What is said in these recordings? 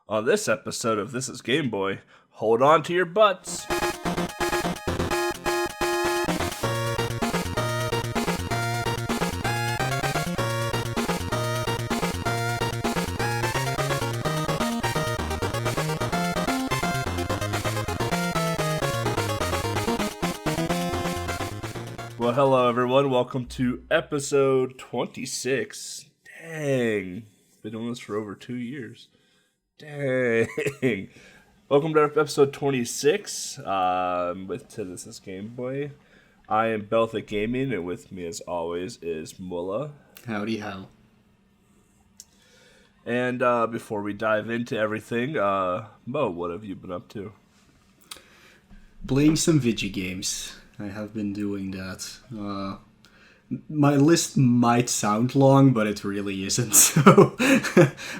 On this episode of This is Game Boy, hold on to your butts. Well, hello everyone. Welcome to episode 26. Dang. Been doing this for over 2 years. Dang. Welcome to episode 26 with This is Game Boy. I am Belthic Gaming, and with me as always is Moelle. Howdy ho. And before we dive into everything, Mo, what have you been up to? Playing some video games. I have been doing that. My list might sound long, but it really isn't. So,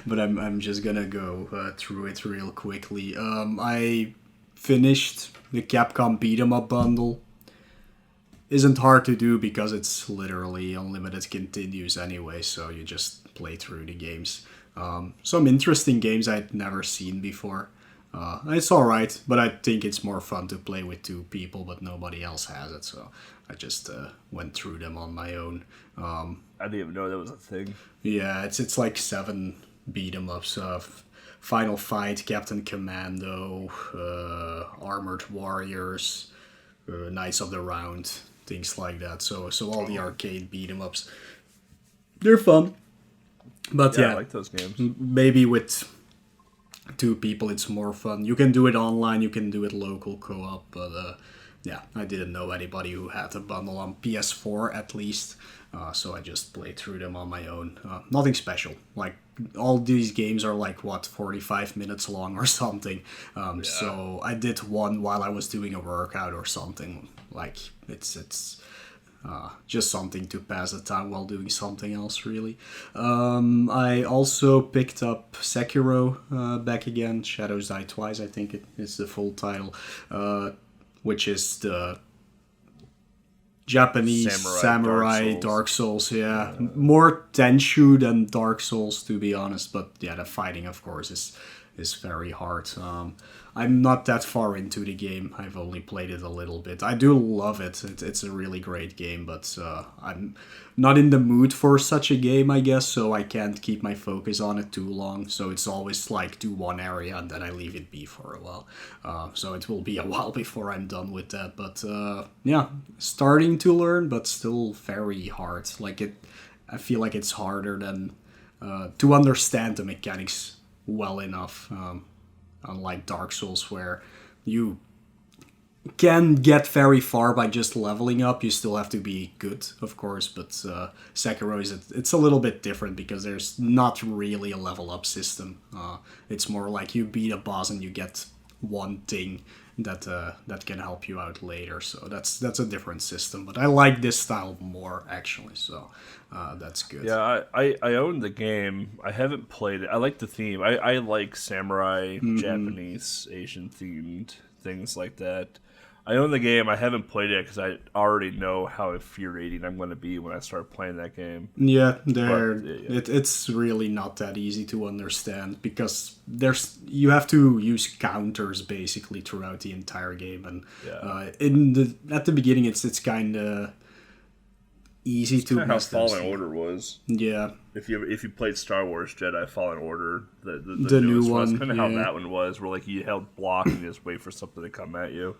but I'm just gonna go through it real quickly. I finished the Capcom Beat 'em Up bundle. Isn't hard to do because it's literally unlimited continues anyway, so you just play through the games. Some interesting games I'd never seen before. It's alright, but I think it's more fun to play with two people, but nobody else has it, so I just went through them on my own. I didn't even know that was a thing. Yeah, it's like 7 beat-em-ups. Final Fight, Captain Commando, Armored Warriors, Knights of the Round, things like that. So all the arcade beat-em-ups. They're fun. But yeah, I like those games. Maybe with 2 people it's more fun. You can do it online, you can do it local co-op, but yeah, I didn't know anybody who had a bundle on PS4 at least, so I just played through them on my own. Nothing special. Like, all these games are like, 45 minutes long or something, so I did one while I was doing a workout or something. Like, it's just something to pass the time while doing something else, really. I also picked up Sekiro back again. Shadows Die Twice, I think it's the full title, which is the Japanese samurai Dark Souls. Yeah. More Tenchu than Dark Souls, to be honest, but yeah, the fighting, of course, is very hard. I'm not that far into the game. I've only played it a little bit. I do love it. It's a really great game, but I'm not in the mood for such a game, I guess, so I can't keep my focus on it too long. So it's always like do one area and then I leave it be for a while. So it will be a while before I'm done with that. But yeah, starting to learn, but still very hard. I feel like it's harder than to understand the mechanics well enough. Unlike Dark Souls, where you can get very far by just leveling up. You still have to be good, of course, but Sekiro it's a little bit different because there's not really a level up system. It's more like you beat a boss and you get one thing that can help you out later. So that's a different system, but I like this style more, actually, so that's good. Yeah, I own the game. I haven't played it. I like the theme. I like samurai, Japanese, Asian themed things like that. I own the game. I haven't played it because I already know how infuriating I'm going to be when I start playing that game. Yeah, it's really not that easy to understand because you have to use counters basically throughout the entire game, and at the beginning it's kind of easy to how Fallen Order was. Yeah, if you played Star Wars Jedi Fallen Order, the new one, that's kind of how that one was, where like you held block and you just wait for something to come at you.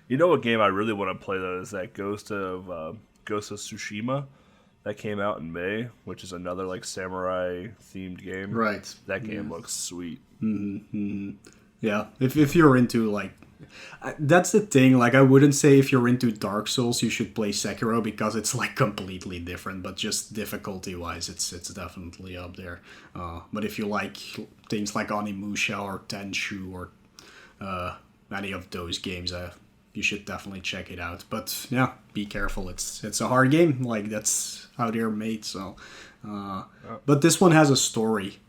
You know what game I really want to play, though, is that Ghost of Tsushima that came out in May, which is another like samurai-themed game. Right. That game looks sweet. Mm-hmm. Yeah, if you're into, like... That's the thing, like, I wouldn't say if you're into Dark Souls you should play Sekiro because it's, like, completely different, but just difficulty-wise it's definitely up there. But if you like things like Onimusha or Tenchu or any of those games... you should definitely check it out. But yeah, be careful. It's a hard game. Like, that's how they're made. So, but this one has a story,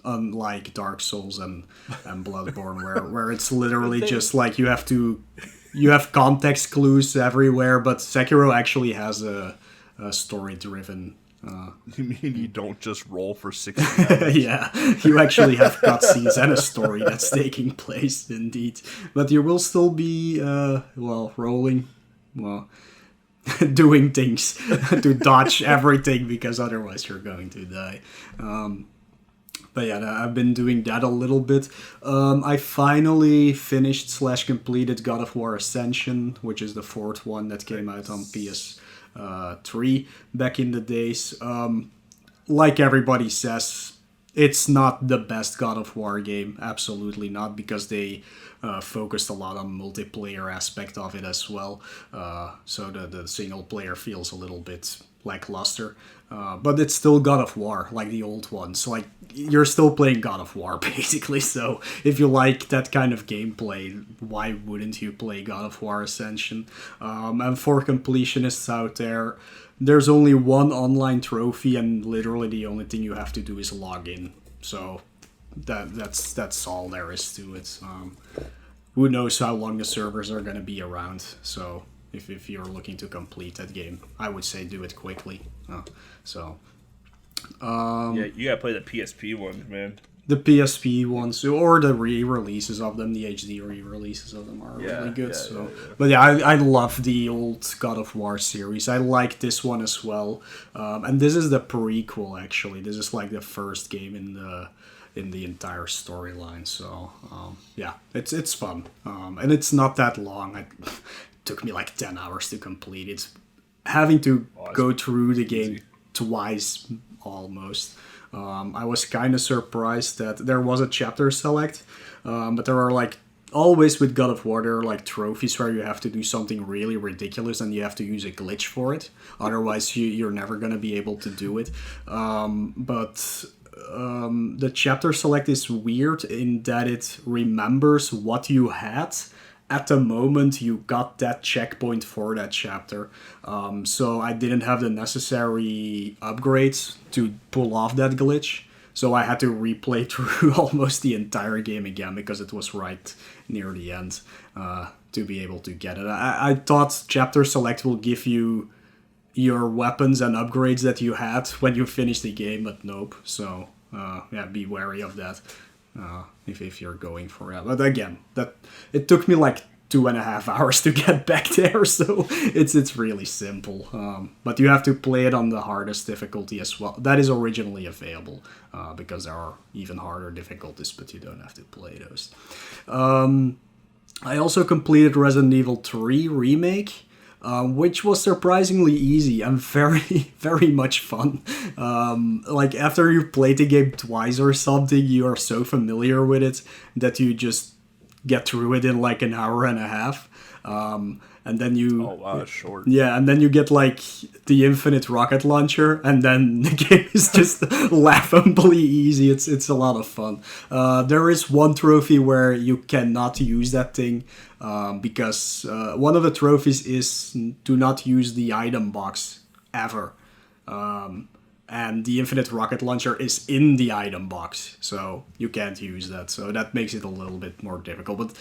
unlike Dark Souls and Bloodborne, where it's literally just like you have context clues everywhere. But Sekiro actually has a story-driven You mean you don't just roll for 60 hours? Yeah, you actually have cutscenes and a story that's taking place, indeed. But you will still be, rolling, doing things to dodge everything, because otherwise you're going to die. But yeah, I've been doing that a little bit. I finally finished / completed God of War Ascension, which is the 4th one that came out on PS3 back in the days. Like everybody says, it's not the best God of War game. Absolutely not, because they focused a lot on multiplayer aspect of it as well. So the single player feels a little bit lackluster. But it's still God of War, like the old ones. Like, you're still playing God of War, basically. So if you like that kind of gameplay, why wouldn't you play God of War Ascension? And for completionists out there, there's only one online trophy, and literally the only thing you have to do is log in. So that's all there is to it. Who knows how long the servers are going to be around, so if you're looking to complete that game, I would say do it quickly. Yeah, you gotta play the PSP ones, man. The PSP ones, or the re-releases of them, the HD re-releases of them are really good. But yeah, I love the old God of War series. I like this one as well. And this is the prequel, actually. This is like the first game in the entire storyline. So yeah, it's fun. And it's not that long. It took me like 10 hours to complete it. Having to go through the game twice almost. I was kind of surprised that there was a chapter select, but there are like always with God of War, there are like trophies where you have to do something really ridiculous and you have to use a glitch for it. Otherwise, you're never gonna be able to do it. But the chapter select is weird in that it remembers what you had at the moment you got that checkpoint for that chapter. So I didn't have the necessary upgrades to pull off that glitch. So I had to replay through almost the entire game again because it was right near the end to be able to get it. I thought chapter select will give you your weapons and upgrades that you had when you finish the game, but nope. So yeah, be wary of that. If you're going for it. But again, it took me like 2.5 hours to get back there, so it's really simple. But you have to play it on the hardest difficulty as well. That is originally available, because there are even harder difficulties, but you don't have to play those. I also completed Resident Evil 3 Remake, which was surprisingly easy and very, very much fun. Like, after you've played the game twice or something, you are so familiar with it that you just get through it in like an hour and a half. And then you... Oh, wow, short. Yeah, and then you get like the infinite rocket launcher, and then the game is just laughably easy. It's a lot of fun. There is one trophy where you cannot use that thing, because one of the trophies is do not use the item box ever. And the infinite rocket launcher is in the item box, so you can't use that. So that makes it a little bit more difficult. But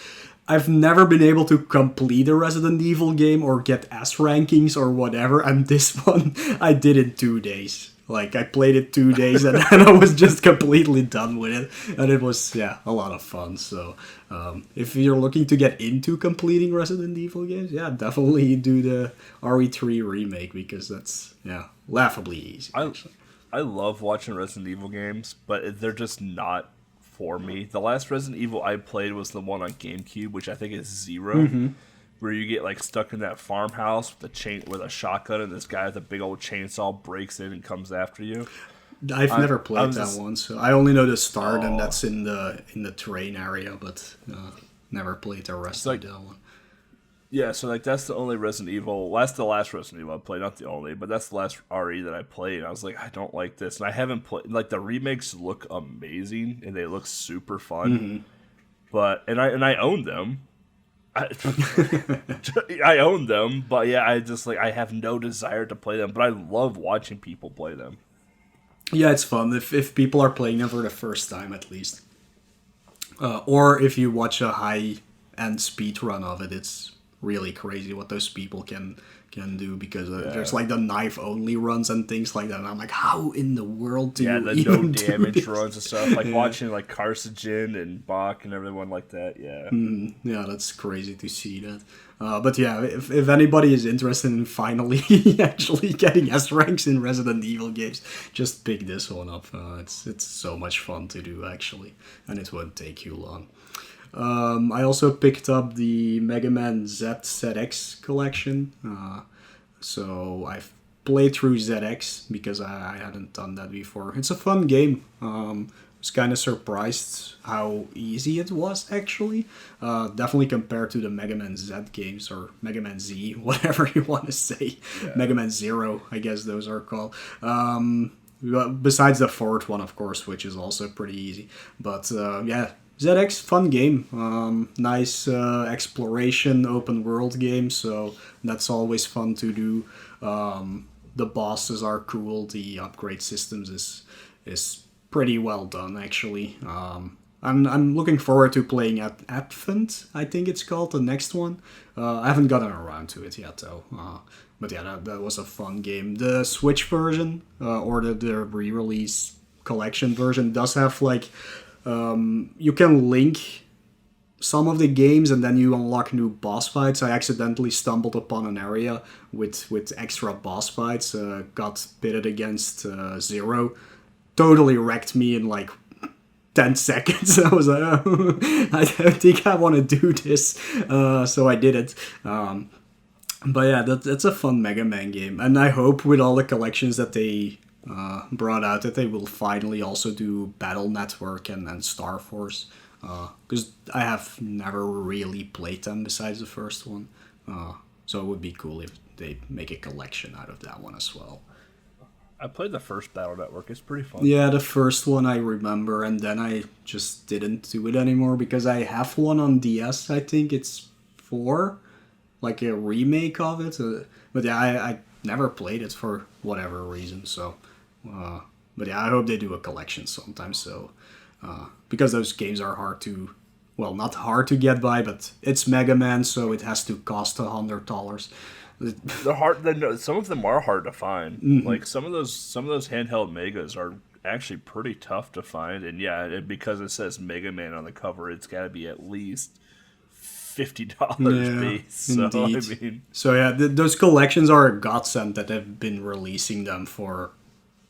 I've never been able to complete a Resident Evil game or get S rankings or whatever, and this one I did in 2 days. Like, I played it 2 days and I was just completely done with it. And it was, yeah, a lot of fun. So, if you're looking to get into completing Resident Evil games, yeah, definitely do the RE3 remake, because that's, yeah, laughably easy. I love watching Resident Evil games, but they're just not for me. The last Resident Evil I played was the one on GameCube, which I think is 0. Where you get like stuck in that farmhouse with a shotgun, and this guy with a big old chainsaw breaks in and comes after you. I've never played that one, so I only know the start, and that's in the terrain area, but never played the rest of that one. Yeah, so like that's the only Resident Evil. That's the last Resident Evil I played, not the only, but that's the last RE that I played. And I was like, I don't like this, and I haven't played. Like, the remakes look amazing and they look super fun, but I own them. I own them, but yeah, I have no desire to play them, but I love watching people play them. Yeah, it's fun if people are playing them for the first time, at least, or if you watch a high-end speed run of it, it's really crazy what those people can do, because there's like the knife only runs and things like that, and I'm like, how in the world do you the even no damage do runs and stuff, like watching like Carcinogen and Bach and everyone like that. Yeah, that's crazy to see that. But yeah, if anybody is interested in finally actually getting S ranks in Resident Evil games, just pick this one up. It's so much fun to do, actually, and it won't take you long. I also picked up the Mega Man ZX collection. So I've played through ZX because I hadn't done that before. It's a fun game. I was kind of surprised how easy it was, actually. Definitely compared to the Mega Man Z games, or Mega Man Z, whatever you want to say. Yeah. Mega Man Zero, I guess those are called. Besides the fourth one, of course, which is also pretty easy. But yeah, ZX, fun game. Nice exploration, open world game, so that's always fun to do. The bosses are cool. The upgrade systems is pretty well done, actually. I'm looking forward to playing at Advent, I think it's called, the next one. I haven't gotten around to it yet, though. But yeah, that was a fun game. The Switch version, or the re-release collection version, does have like... you can link some of the games and then you unlock new boss fights. I accidentally stumbled upon an area with extra boss fights. Got pitted against Zero. Totally wrecked me in like 10 seconds. I was like, oh, I don't think I want to do this. So I did it. But yeah, that's a fun Mega Man game. And I hope with all the collections that they brought out that they will finally also do Battle Network and Star Force. Because I have never really played them besides the first one. So it would be cool if they make a collection out of that one as well. I played the first Battle Network. It's pretty fun. Yeah, the first one I remember, and then I just didn't do it anymore because I have one on DS, I think it's 4, like a remake of it. But yeah, I never played it for whatever reason, so... but yeah, I hope they do a collection sometime, so... because those games are hard to... Well, not hard to get by, but it's Mega Man, so it has to cost $100. They're hard. Some of them are hard to find. Mm-hmm. Like some of those handheld Megas are actually pretty tough to find, and yeah, because it says Mega Man on the cover, it's got to be at least $50 base. So indeed. I mean, so yeah, those collections are a godsend that they've been releasing them for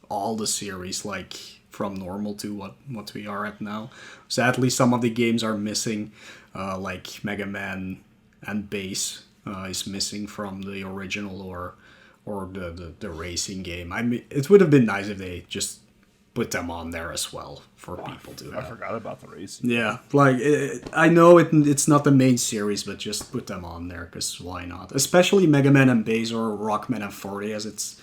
all the series, like from normal to what we are at now. Sadly, some of the games are missing, like Mega Man and Base. Is missing from the original or the racing game. I mean, it would have been nice if they just put them on there as well for people to have. I forgot about the racing. Yeah, like I know it's not the main series, but just put them on there because why not? Especially Mega Man and Base, or Rockman and 40 as it's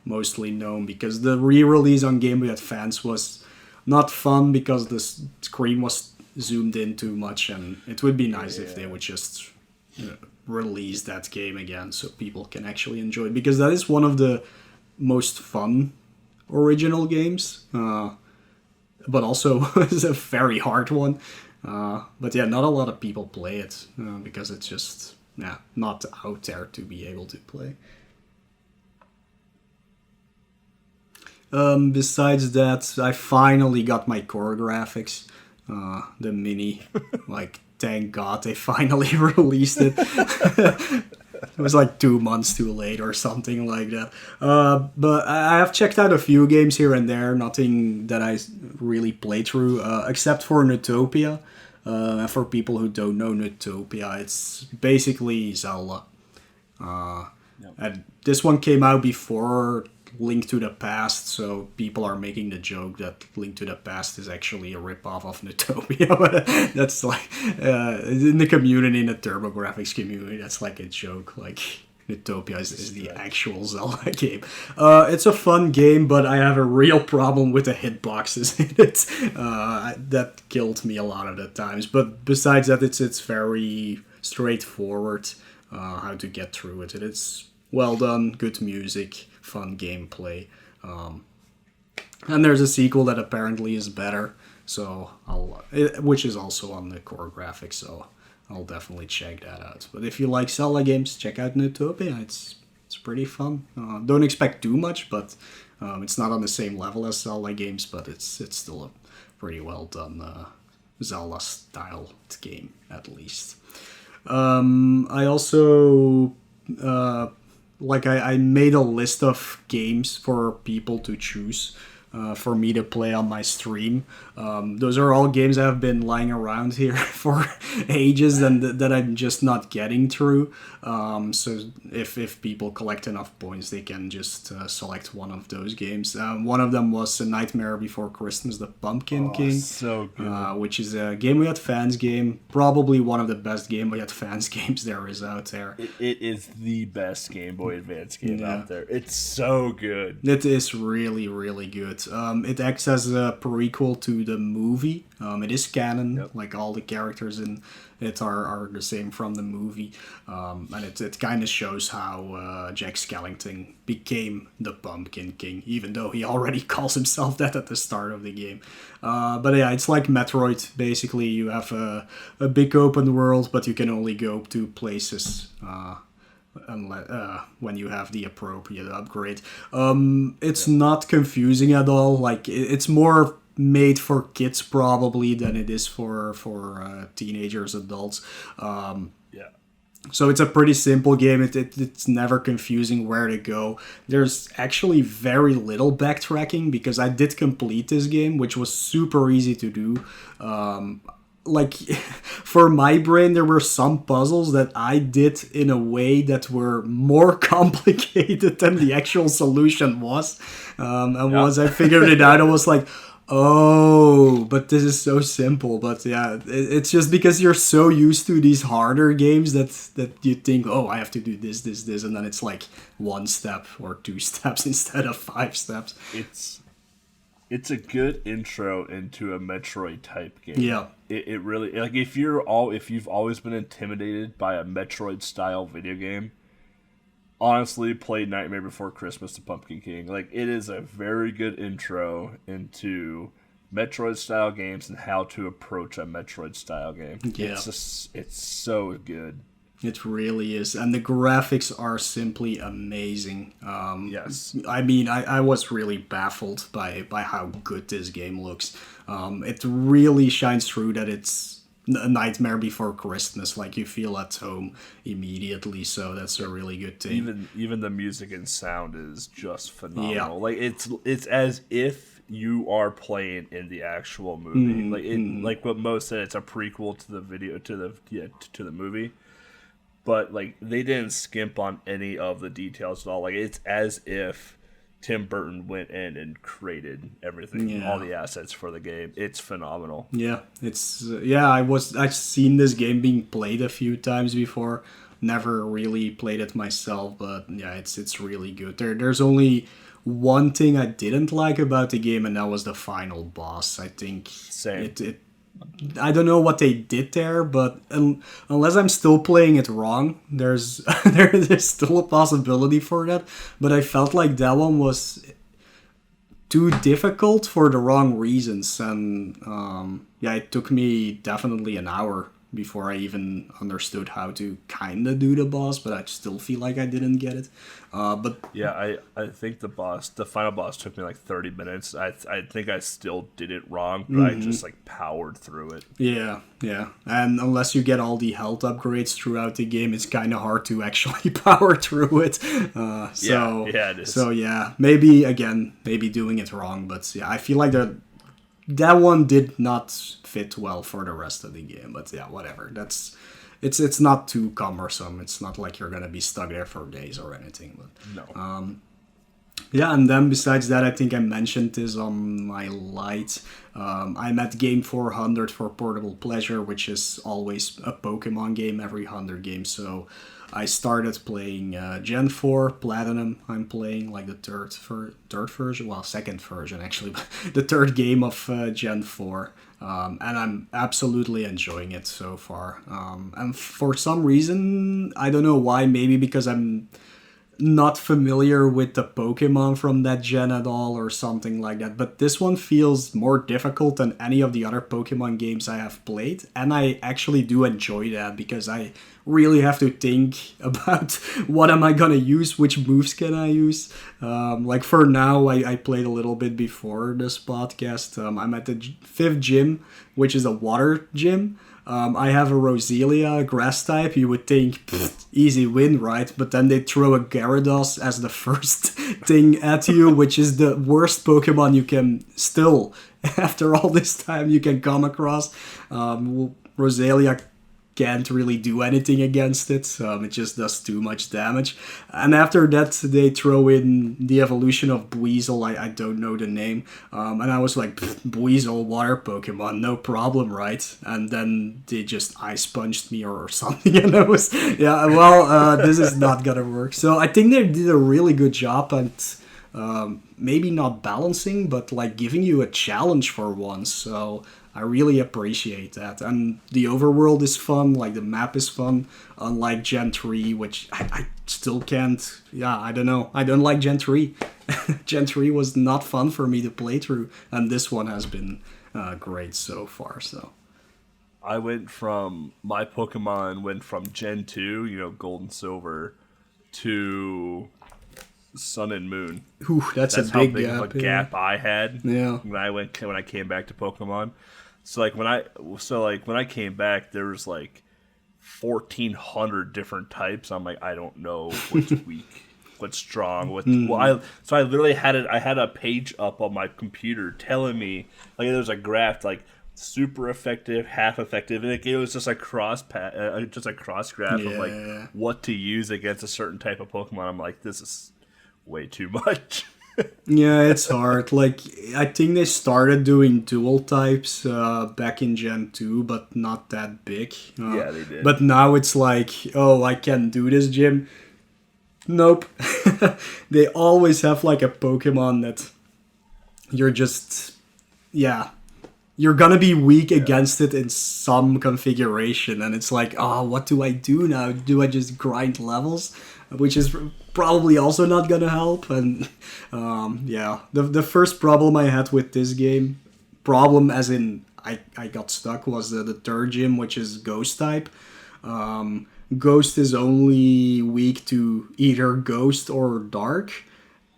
mostly known, because the re-release on Game Boy Advance was not fun because the screen was zoomed in too much, and it would be nice if they would just release that game again so people can actually enjoy it, because that is one of the most fun original games, but also it's a very hard one. But yeah, not a lot of people play it because it's just not out there to be able to play. Besides that, I finally got my core graphics, the mini, like, thank God they finally released it. It was like 2 months too late or something like that. But I have checked out a few games here and there, nothing that I really played through, except for Neutopia. For people who don't know Neutopia, it's basically Zelda. And this one came out before Link to the Past, so people are making the joke that Link to the Past is actually a ripoff of Neutopia. That's like, in the community, in the TurboGrafx community, that's like a joke. Like, Neutopia is the actual Zelda game. It's a fun game, but I have a real problem with the hitboxes in it. That killed me a lot of the times. But besides that, it's very straightforward how to get through it. It's well done, good music, fun gameplay, and there's a sequel that apparently is better, so which is also on the core graphics, so I'll definitely check that out. But if you like Zelda games, check out Newtopia. It's pretty fun. Don't expect too much, but it's not on the same level as Zelda games, but it's still a pretty well done Zelda style game at least. I also I made a list of games for people to choose for me to play on my stream. Those are all games that have been lying around here for ages and that I'm just not getting through. So if people collect enough points, they can just select one of those games. One of them was A Nightmare Before Christmas, the Pumpkin King. So good. Which is a Game We Had Fans game. Probably one of the best Game We Had Fans games there is out there. It is the best Game Boy Advance game out there. It's so good. It is really, really good. It acts as a prequel to the movie. It is canon, like all the characters in it are the same from the movie. And it kind of shows how Jack Skellington became the Pumpkin King, even though he already calls himself that at the start of the game. But yeah, it's like Metroid. Basically, you have a big open world, but you can only go to places when you have the appropriate upgrade. It's not confusing at all. Like it's more made for kids probably than it is for teenagers, adults. So it's a pretty simple game. It's never confusing where to go. There's actually very little backtracking because I did complete this game, which was super easy to do. For my brain, there were some puzzles that I did in a way that were more complicated than the actual solution was. Once I figured it out, I was like, oh, but this is so simple. But yeah, it's just because you're so used to these harder games that you think, oh, I have to do this, and then it's like 1 step or 2 steps instead of 5 steps. It's a good intro into a Metroid type game. Yeah. It really, like, if you've always been intimidated by a Metroid style video game, honestly play Nightmare Before Christmas the Pumpkin King. Like, it is a very good intro into Metroid style games and how to approach a Metroid style game. Yeah. It's so good. It really is. And the graphics are simply amazing. Yes. I mean, I was really baffled by how good this game looks. It really shines through that it's A Nightmare Before Christmas. Like, you feel at home immediately, so that's a really good thing. Even the music and sound is just phenomenal. Yeah. Like, it's as if you are playing in the actual movie. Like what Mo said, it's a prequel to the movie. But, like, they didn't skimp on any of the details at all. Like, it's as if Tim Burton went in and created everything, all the assets for the game. It's phenomenal. Yeah, I've seen this game being played a few times before. Never really played it myself, but yeah, it's really good. There's only one thing I didn't like about the game, and that was the final boss. I think Same. I don't know what they did there, but unless I'm still playing it wrong, there's still a possibility for that. But I felt like that one was too difficult for the wrong reasons, and it took me definitely an hour before I even understood how to kind of do the boss, but I still feel like I didn't get it. I think the final boss took me like 30 minutes. I think I still did it wrong, but I just like powered through it. Yeah. And unless you get all the health upgrades throughout the game, it's kind of hard to actually power through it. It is. So yeah, maybe doing it wrong, but yeah, I feel like that one did not fit well for the rest of the game, but yeah, whatever. It's not too cumbersome. It's not like you're gonna be stuck there for days or anything. But no. And then besides that, I think I mentioned this on my light. I'm at game 400 for Portable Pleasure, which is always a Pokemon game every 100 games. So I started playing Gen 4 Platinum. I'm playing like the third version, well, second version actually, but the third game of Gen 4. And I'm absolutely enjoying it so far. And for some reason, I don't know why, maybe because I'm not familiar with the Pokemon from that gen at all or something like that, but this one feels more difficult than any of the other Pokemon games I have played, and I actually do enjoy that because I really have to think about what am I gonna use, which moves can I use. Like for now, I played a little bit before this podcast. I'm at the 5th gym, which is a water gym. I have a Roselia, grass type. You would think, easy win, right? But then they throw a Gyarados as the first thing at you, which is the worst Pokemon you can still, after all this time, you can come across. Roselia can't really do anything against it. It just does too much damage. And after that, they throw in the evolution of Buizel. I don't know the name. And I was like, Buizel, water Pokemon, no problem, right? And then they just ice punched me or something. And I was, this is not gonna work. So I think they did a really good job at maybe not balancing, but like giving you a challenge for once. So I really appreciate that. And the overworld is fun, like the map is fun, unlike Gen 3, which I still can't, I don't know. I don't like Gen 3. Gen 3 was not fun for me to play through, and this one has been great so far, so. My Pokemon went from Gen 2, Gold and Silver, to Sun and Moon. Ooh, that's a big how big gap, of a gap I had when I came back to Pokemon. So when I came back, there was 1,400 different types. I'm like, I don't know what's weak, what's strong, so I literally had it. I had a page up on my computer telling me there was a graph super effective, half effective, and it was just a cross graph of what to use against a certain type of Pokemon. I'm like, this is way too much. Yeah, it's hard. I think they started doing dual types back in Gen 2, but not that big. Yeah, they did. But now it's I can do this, Jim. Nope. They always have a Pokemon that you're just, you're gonna be weak against it in some configuration, and it's what do I do now? Do I just grind levels? Which is probably also not gonna help. And the first problem I had with this game, problem as in I got stuck, was the 3rd gym, which is Ghost type. Ghost is only weak to either Ghost or Dark.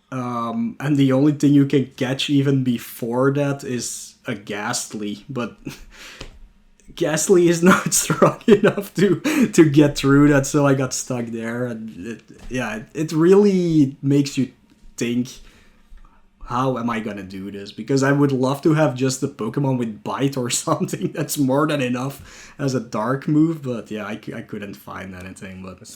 And the only thing you can catch even before that is a Ghastly, but Ghastly is not strong enough to get through that, so I got stuck there. And it really makes you think, how am I gonna do this? Because I would love to have just a Pokemon with Bite or something. That's more than enough as a Dark move, but I couldn't find anything. But it's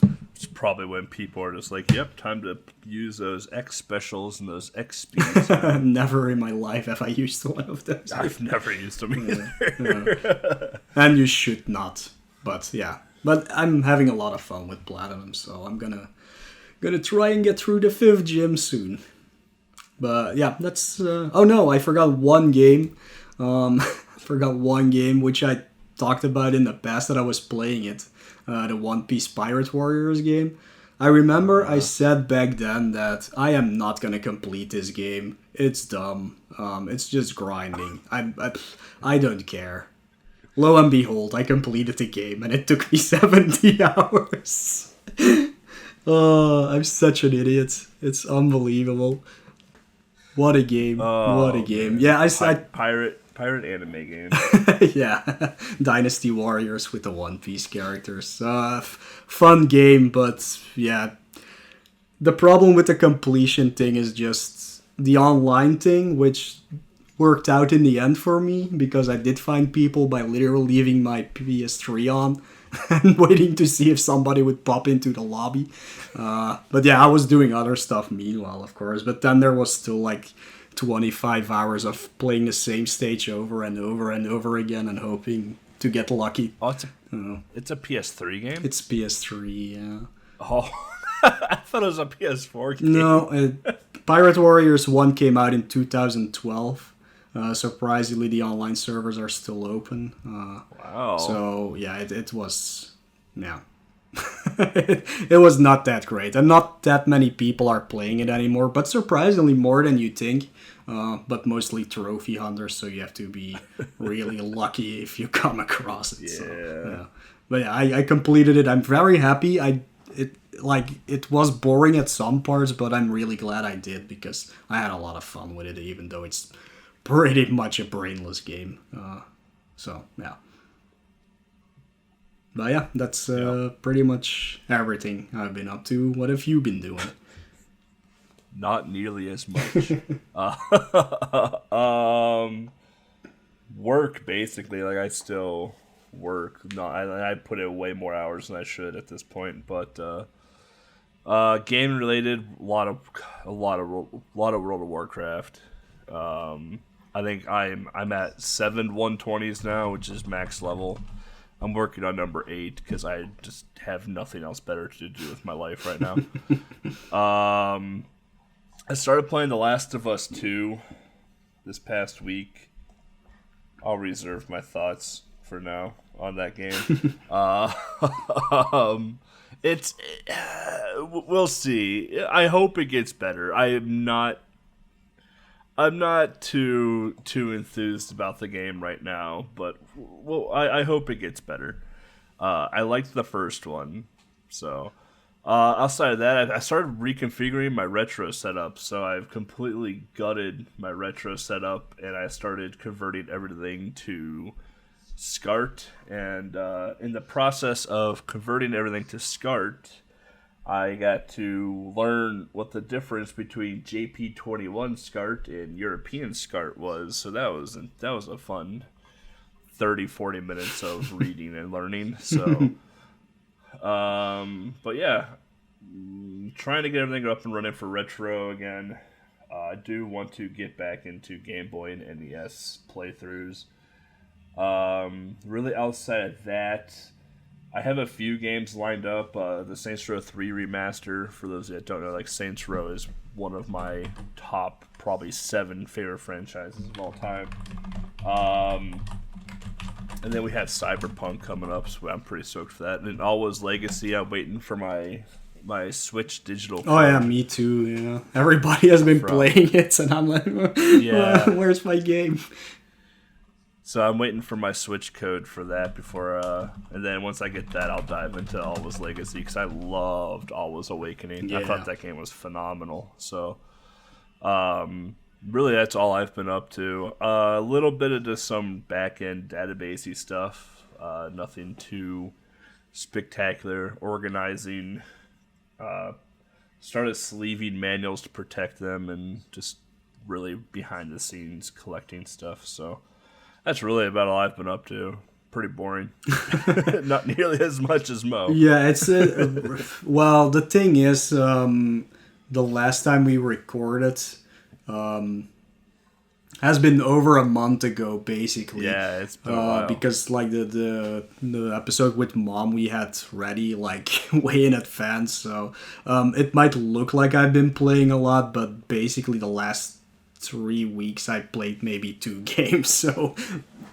probably when people are just yep, time to use those X specials and those X speeds. Never in my life have I used one of those. I've never used them either. And you should not. But but I'm having a lot of fun with Platinum, so I'm gonna try and get through the 5th gym soon. But that's oh no, I forgot one game. Which I talked about in the past that I was playing it. The One Piece Pirate Warriors game. I remember I said back then that I am not gonna complete this game. It's dumb. It's just grinding. I don't care. Lo and behold, I completed the game and it took me 70 hours. Oh, I'm such an idiot. It's unbelievable. What a game. What a game. Man. Yeah, I Pirate anime game. Yeah. Dynasty Warriors with the One Piece characters. Fun game, but the problem with the completion thing is just the online thing, which worked out in the end for me, because I did find people by literally leaving my PS3 on and waiting to see if somebody would pop into the lobby. But I was doing other stuff meanwhile, of course. But then there was still 25 hours of playing the same stage over and over and over again and hoping to get lucky. Oh, it's a PS3 game? It's PS3, yeah. Oh, I thought it was a PS4 game. No, Pirate Warriors 1 came out in 2012. Surprisingly, the online servers are still open. Wow. So, it was, it was not that great, and not that many people are playing it anymore, but surprisingly more than you think. But mostly trophy hunters, so you have to be really lucky if you come across it. Yeah. So, yeah. But yeah, I completed it. I'm very happy. It was boring at some parts, but I'm really glad I did because I had a lot of fun with it, even though it's pretty much a brainless game. So yeah. But yeah, that's pretty much everything I've been up to. What have you been doing? Not nearly as much. Work, basically. Like, I still work. No, I put in way more hours than I should at this point. But game related, a lot of World of Warcraft. I think I'm at 7 120s now, which is max level. I'm working on number 8 because I just have nothing else better to do with my life right now. I started playing The Last of Us 2 this past week. I'll reserve my thoughts for now on that game. We'll see. I hope it gets better. I'm not too enthused about the game right now, but I hope it gets better. I liked the first one, so outside of that, I started reconfiguring my retro setup. So I've completely gutted my retro setup, and I started converting everything to SCART. And in the process of converting everything to SCART, I got to learn what the difference between JP21 SCART and European SCART was. So that was a fun 30-40 minutes of reading and learning. So, but yeah, trying to get everything up and running for retro again. I do want to get back into Game Boy and NES playthroughs. Really outside of that, I have a few games lined up. The Saints Row 3 remaster, for those that don't know, like, Saints Row is one of my top probably 7 favorite franchises of all time. And then we have Cyberpunk coming up, so I'm pretty stoked for that. And Always Legacy, I'm waiting for my Switch digital code. Oh yeah, me too, yeah. Everybody has been playing it, and I'm like, yeah, where's my game? So I'm waiting for my Switch code for that before, and then once I get that, I'll dive into Always Legacy, because I loved Always Awakening. Yeah. I thought that game was phenomenal. So, really, that's all I've been up to. A little bit of just some back-end databasey stuff. Nothing too spectacular. Organizing. Started sleeving manuals to protect them, and just really behind-the-scenes collecting stuff. So that's really about all I've been up to. Pretty boring. Not nearly as much as Mo. Yeah, it's well, the thing is, the last time we recorded has been over a month ago, basically. Yeah, it's been a while. Because like the episode with Mom we had ready like way in advance, so it might look like I've been playing a lot, but basically the last 3 weeks I played maybe 2 games. So,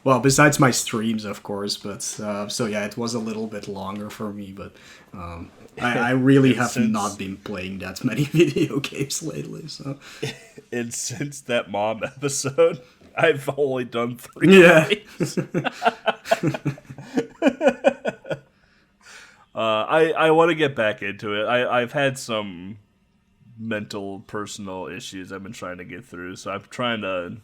well, besides my streams, of course, but so yeah, it was a little bit longer for me, but I really have not been playing that many video games lately. So, and since that Mom episode, I've only done 3 games. I want to get back into it. I've had some mental, personal issues I've been trying to get through, so I'm trying to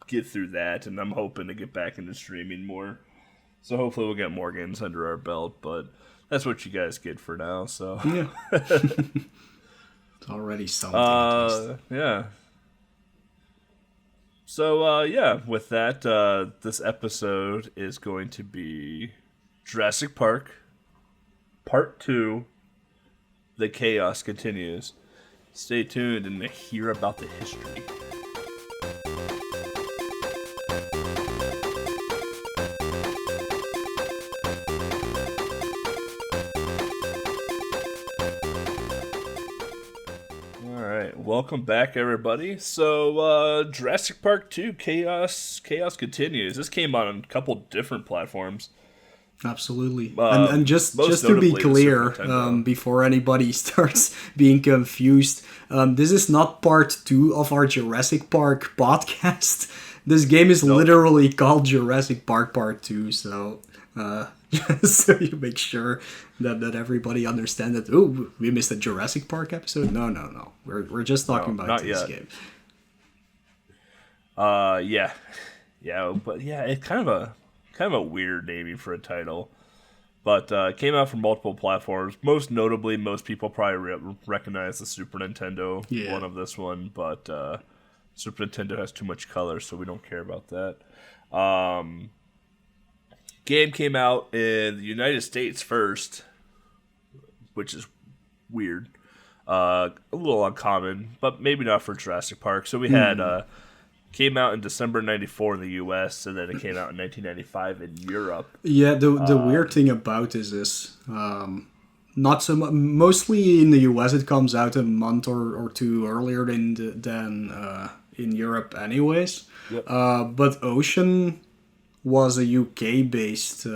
get through that, and I'm hoping to get back into streaming more. So hopefully we'll get more games under our belt, but that's what you guys get for now. So yeah, it's already something. Yeah. So yeah, with that, this episode is going to be Jurassic Park Part 2. The chaos continues. Stay tuned and hear about the history. Alright, welcome back everybody. So Jurassic Park 2 Chaos continues. This came out on a couple different platforms. Absolutely. And just to be notably the clear, Super Nintendo. before anybody starts being confused, this is not part 2 of our Jurassic Park podcast. This game is literally called Jurassic Park Part 2, so so you make sure that everybody understands that, oh, we missed a Jurassic Park episode? No. We're just talking about this game. Yeah, but yeah, it's kind of a weird naming for a title, but it came out from multiple platforms. Most notably, most people probably recognize the Super Nintendo one of this one, but Super Nintendo has too much color, so we don't care about that. Game came out in the United States first, which is weird, a little uncommon, but maybe not for Jurassic Park. So we had came out in December '94 in the U.S., and then it came out in 1995 in Europe. Yeah, the weird thing about this is not so much. Mostly in the U.S., it comes out a month or two earlier than in Europe, anyways. Yep. But Ocean was a UK-based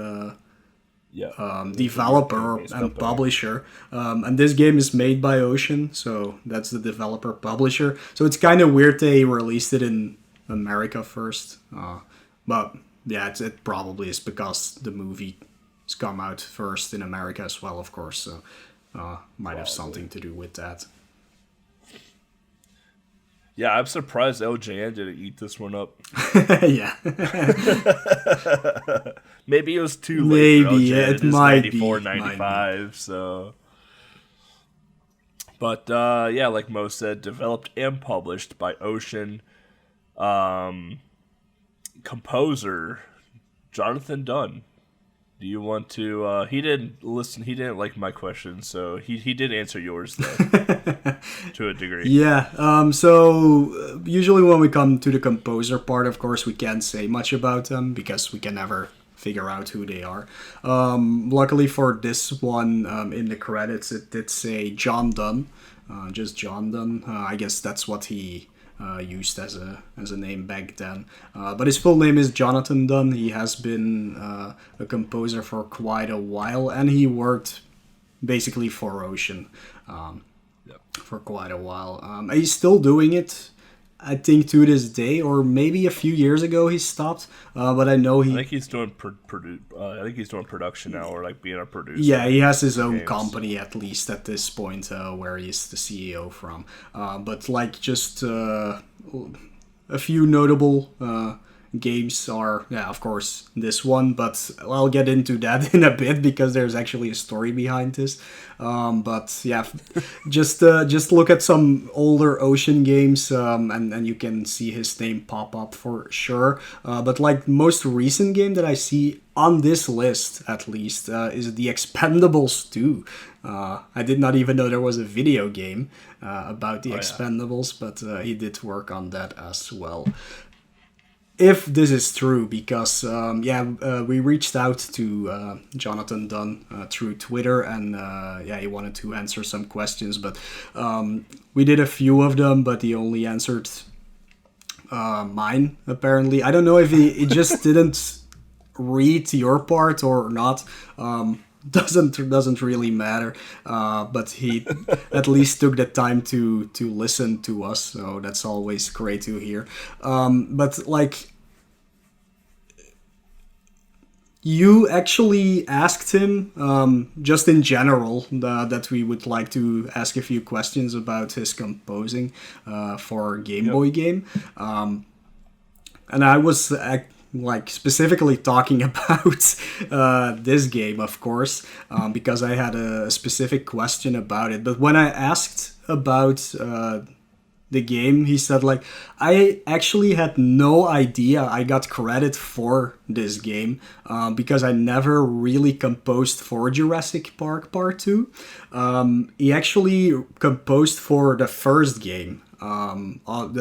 developer and publisher, and this game is made by Ocean, so that's the developer publisher. So it's kind of weird they released it in America first, but yeah, it probably is because the movie has come out first in America as well, of course. So might have something to do with that. Yeah, I'm surprised LJN didn't eat this one up. Yeah. Maybe it was too late. Maybe, yeah, it might 94, be. 95, so. But, yeah, like Mo said, developed and published by Ocean. Composer, Jonathan Dunn. Do you want to, he didn't like my question, so he did answer yours, though, to a degree. Yeah, so usually when we come to the composer part, of course, we can't say much about them because we can never figure out who they are. Luckily for this one, in the credits, it did say John Dunn, just John Dunn. I guess that's what he used as a name back then. But his full name is Jonathan Dunn. He has been a composer for quite a while, and he worked basically for Ocean for quite a while. He's still doing it, I think, to this day, or maybe a few years ago he stopped. But I know I think he's doing production now, or like being a producer. Yeah, he has his own company at least at this point, where he's the CEO from. But like just a few notable games are, of course, this one. But I'll get into that in a bit because there's actually a story behind this. But yeah, just look at some older Ocean games, and you can see his name pop up for sure. But like most recent game that I see on this list, at least, is The Expendables 2. I did not even know there was a video game about The Expendables, but he did work on that as well. If this is true, because we reached out to Jonathan Dunn through Twitter, and he wanted to answer some questions, but we did a few of them, but he only answered mine, apparently. I don't know if he just didn't read your part or not. Doesn't really matter, but he at least took the time to listen to us, so that's always great to hear. But like, you actually asked him, just in general, that we would like to ask a few questions about his composing for a Game Boy game, and I was like specifically talking about this game, of course, because I had a specific question about it. But when I asked about the game, he said, like, I actually had no idea I got credit for this game, because I never really composed for Jurassic Park Part 2. He actually composed for the first game,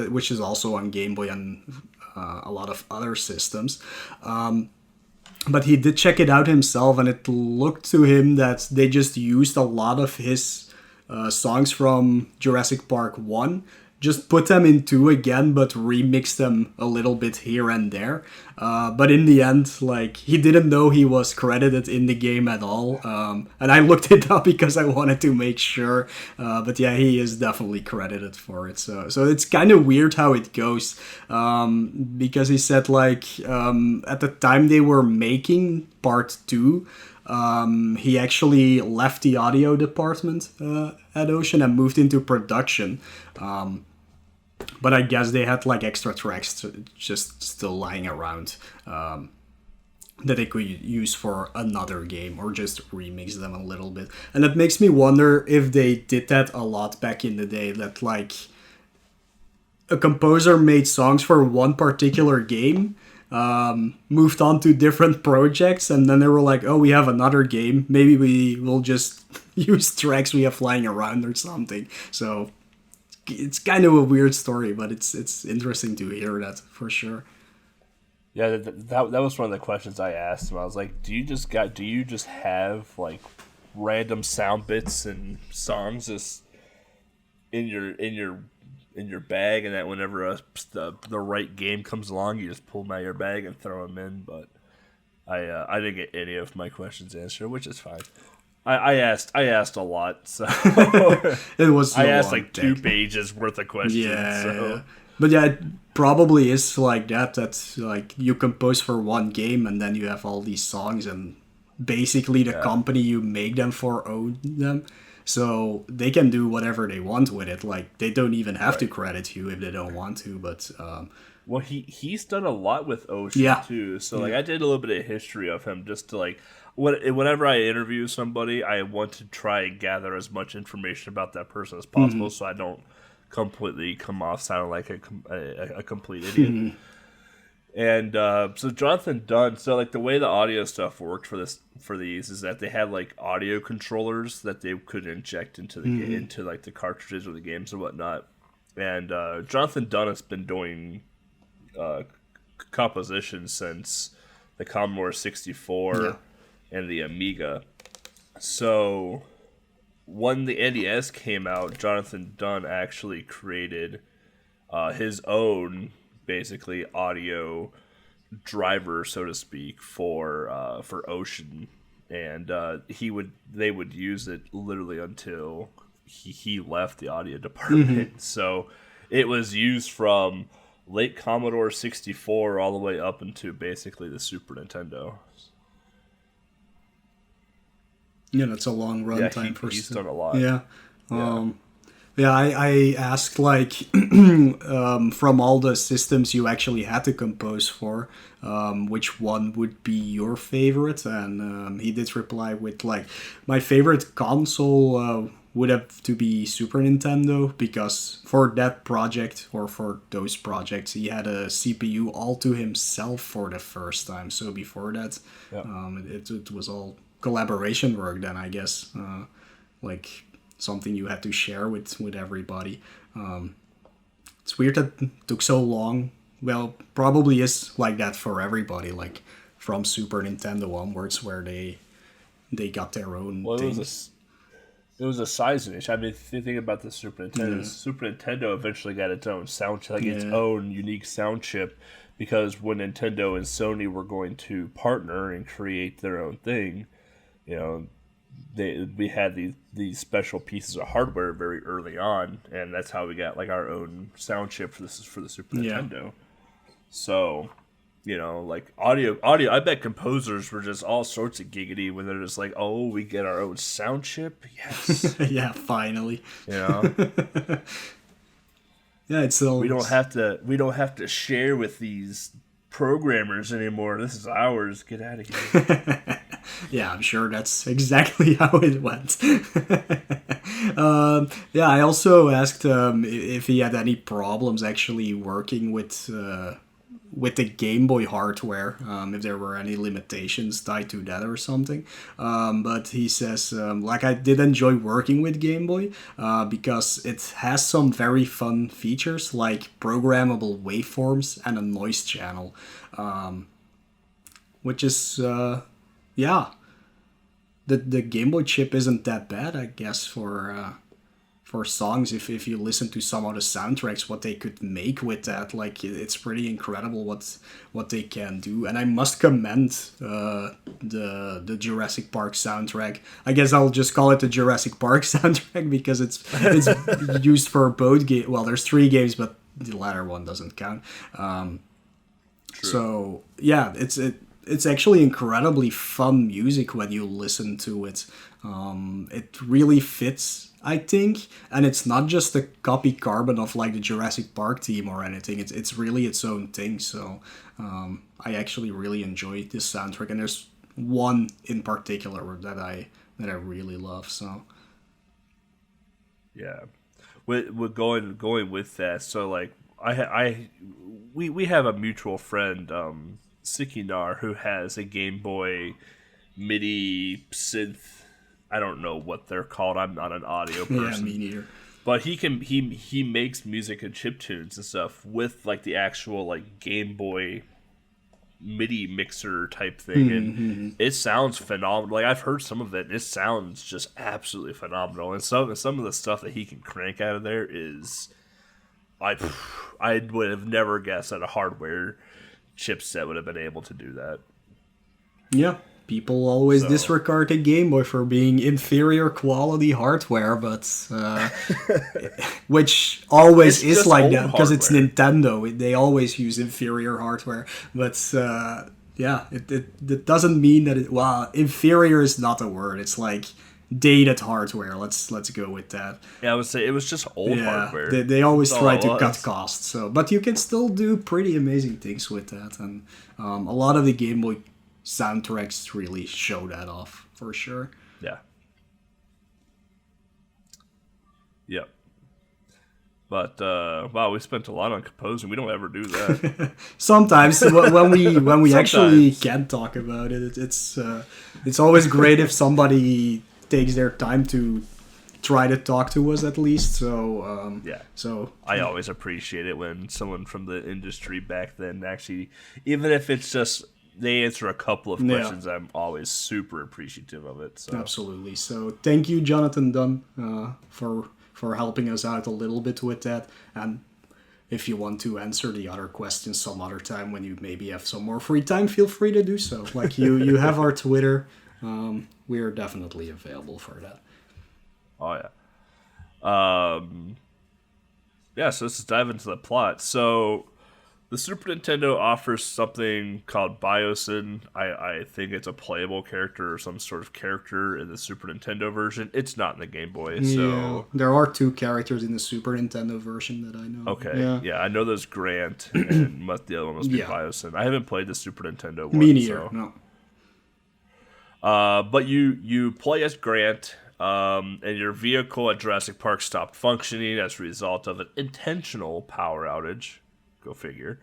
which is also on Game Boy and a lot of other systems. But he did check it out himself, and it looked to him that they just used a lot of his songs from Jurassic Park 1 just put them in 2 again, but remix them a little bit here and there. But in the end, like, he didn't know he was credited in the game at all. And I looked it up because I wanted to make sure. But yeah, he is definitely credited for it. So it's kind of weird how it goes. Because he said, like, at the time they were making part 2, he actually left the audio department at Ocean and moved into production. But I guess they had like extra tracks just still lying around that they could use for another game or just remix them a little bit. And it makes me wonder if they did that a lot back in the day, that like a composer made songs for one particular game, moved on to different projects, and then they were like, oh, we have another game, maybe we will just use tracks we have flying around or something. So it's kind of a weird story, but it's interesting to hear that for sure. Yeah, that was one of the questions I asked him. I was like, do you just have like random sound bits and songs just in your bag, and that whenever the right game comes along, you just pull them out of your bag and throw them in? But I didn't get any of my questions answered, which is fine. I asked a lot, so it was. I asked like 2 pages worth of questions. Yeah, so. But yeah, it probably is like that. That's like you compose for one game, and then you have all these songs, and basically the company you make them for own them, so they can do whatever they want with it. Like they don't even have to credit you if they don't want to. But well, he's done a lot with Ocean too. So like I did a little bit of history of him just to like. Whenever I interview somebody, I want to try and gather as much information about that person as possible, so I don't completely come off sounding like a complete idiot. And so Jonathan Dunn, so like the way the audio stuff worked for these is that they had like audio controllers that they could inject into the into like the cartridges or the games and whatnot. And Jonathan Dunn has been doing composition since the Commodore 64. And the Amiga. So when the NES came out, Jonathan Dunn actually created his own basically audio driver, so to speak, for Ocean, and they would use it literally until he left the audio department. So it was used from late Commodore 64 all the way up into basically the Super Nintendo. Yeah, that's a long run time for. He's done a lot. Yeah. I asked like from all the systems you actually had to compose for, which one would be your favorite, and he did reply with like, my favorite console would have to be Super Nintendo, because for that project or for those projects he had a CPU all to himself for the first time. So before that, it was all collaboration work then, I guess, like something you had to share with everybody. It's weird that it took so long. Well, probably is like that for everybody, like from Super Nintendo onwards, where they got their own thing. It was a size issue. I mean, if you think about the Super Nintendo, Super Nintendo eventually got its own sound chip, its own unique sound chip, because when Nintendo and Sony were going to partner and create their own thing, you know, we had these special pieces of hardware very early on, and that's how we got like our own sound chip for the Super Nintendo. So, you know, like audio. I bet composers were just all sorts of giggity when they're just like, "Oh, we get our own sound chip." Yes. Yeah, finally. You know. Yeah, it's still. We don't have to share with these programmers anymore. This is ours. Get out of here. Yeah, I'm sure that's exactly how it went. I also asked if he had any problems actually working with the Game Boy hardware, if there were any limitations tied to that or something. But he says, like, I did enjoy working with Game Boy because it has some very fun features like programmable waveforms and a noise channel, which is... the Game Boy chip isn't that bad, I guess, for for songs. If you listen to some of the soundtracks, what they could make with that, like it's pretty incredible what they can do. And I must commend the Jurassic Park soundtrack. I guess I'll just call it the Jurassic Park soundtrack because it's used for both games. Well, there's 3 games, but the latter one doesn't count. So yeah, it's actually incredibly fun music when you listen to it. It really fits, I think, and it's not just a copy carbon of like the Jurassic Park theme or anything. It's really its own thing. So I actually really enjoy this soundtrack, and there's one in particular that I really love. So yeah, with going with that. So like we have a mutual friend, Sikinar, who has a Game Boy MIDI synth. I don't know what they're called. I'm not an audio person. Yeah, me neither. But he makes music and chiptunes and stuff with like the actual like Game Boy MIDI mixer type thing, and it sounds phenomenal. Like I've heard some of it, and it sounds just absolutely phenomenal. And some of the stuff that he can crank out of there is, I would have never guessed that a hardware chipset would have been able to do that. Yeah. People always disregard the Game Boy for being inferior quality hardware, but which always is like that because it's Nintendo. They always use inferior hardware, but yeah, it doesn't mean that inferior is not a word. It's like dated hardware. Let's go with that. Yeah, I would say it was just old hardware. They always try to cut costs, but you can still do pretty amazing things with that, and a lot of the Game Boy soundtracks really show that off for sure. Yeah. Yep. But wow, we spent a lot on composing. We don't ever do that. Sometimes when we actually can talk about it, it's always great if somebody takes their time to try to talk to us at least. So yeah. So I always appreciate it when someone from the industry back then actually, even if it's just they answer a couple of questions, I'm always super appreciative of it. So. Absolutely. So thank you, Jonathan Dunn, for helping us out a little bit with that. And if you want to answer the other questions some other time when you maybe have some more free time, feel free to do so. Like you have our Twitter. We are definitely available for that. Oh yeah. Yeah. So let's just dive into the plot. So. The Super Nintendo offers something called Biosin. I think it's a playable character or some sort of character in the Super Nintendo version. It's not in the Game Boy. So there are 2 characters in the Super Nintendo version that I know. Okay, yeah, I know there's Grant, and the other one must be Biosin. I haven't played the Super Nintendo one. Me neither, no. But you play as Grant, and your vehicle at Jurassic Park stopped functioning as a result of an intentional power outage. Go figure.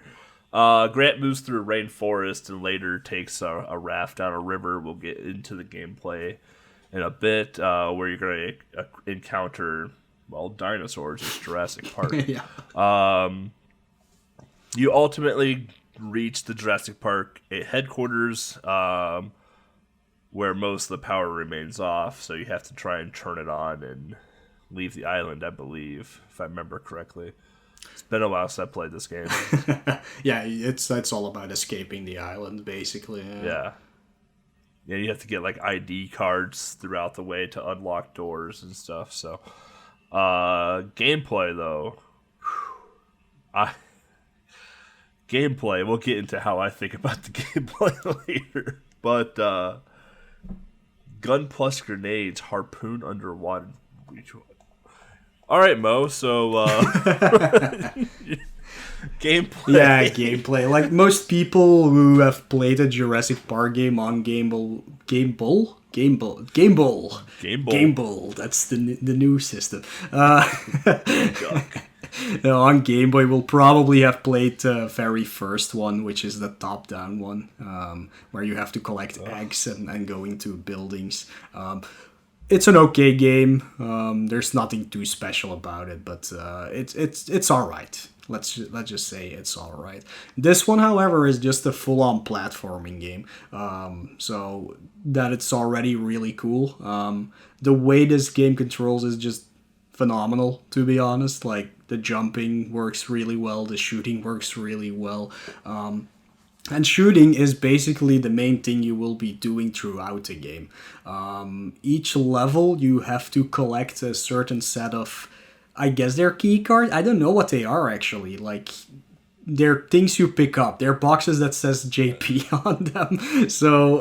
Grant moves through a rainforest and later takes a raft down a river. We'll get into the gameplay in a bit, where you're going to encounter, dinosaurs. It's Jurassic Park. Yeah. You ultimately reach the Jurassic Park headquarters, where most of the power remains off, so you have to try and turn it on and leave the island, I believe, if I remember correctly. It's been a while since I played this game. Yeah, it's all about escaping the island, basically. Yeah, you have to get like ID cards throughout the way to unlock doors and stuff. So, gameplay though, gameplay. We'll get into how I think about the gameplay later. But gun plus grenades, harpoon underwater. All right, Mo. So gameplay. Yeah, gameplay. Like most people who have played a Jurassic Park game on Game Boy. That's the new system. On Game Boy, we'll probably have played the very first one, which is the top-down one, where you have to collect eggs and go into buildings. It's an okay game. There's nothing too special about it, but it's all right. Let's just say it's all right. This one, however, is just a full-on platforming game. So that it's already really cool. The way this game controls is just phenomenal, to be honest. Like, the jumping works really well, the shooting works really well. And shooting is basically the main thing you will be doing throughout the game. Each level, you have to collect a certain set of, I guess they're key cards. I don't know what they are, actually. Like, they're things you pick up. They're boxes that says JP on them. So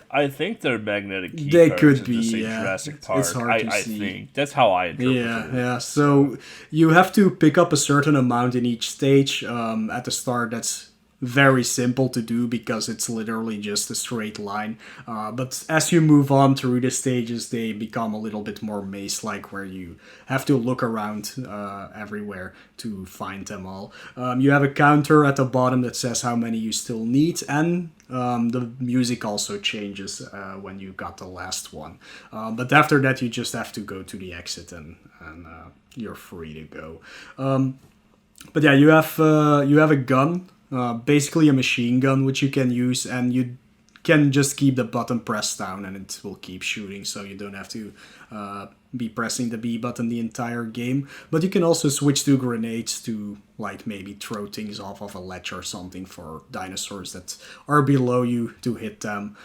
I think they're magnetic key they cards could be. just Yeah, Jurassic Park. it's hard to I see. think that's how I interpret it. Yeah. So you have to pick up a certain amount in each stage. At the start, that's very simple to do because it's literally just a straight line. But as you move on through the stages, they become a little bit more maze-like, where you have to look around everywhere to find them all. You have a counter at the bottom that says how many you still need, and the music also changes when you got the last one. But after that, you just have to go to the exit and you're free to go. But yeah, you have a gun. Basically a machine gun, which you can use, and you can just keep the button pressed down and it will keep shooting, so you don't have to be pressing the B button the entire game. But you can also switch to grenades to, like, maybe throw things off of a ledge or something for dinosaurs that are below you to hit them,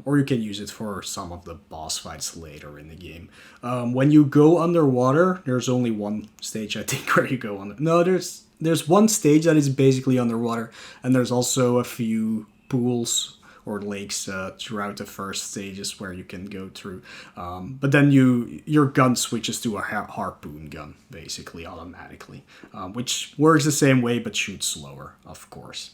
or you can use it for some of the boss fights later in the game. When you go underwater, there's only one stage, I think, where you go under. No, there's one stage that is basically underwater, and there's also a few pools or lakes throughout the first stages where you can go through. But then your gun switches to a harpoon gun, basically, automatically, which works the same way but shoots slower, of course.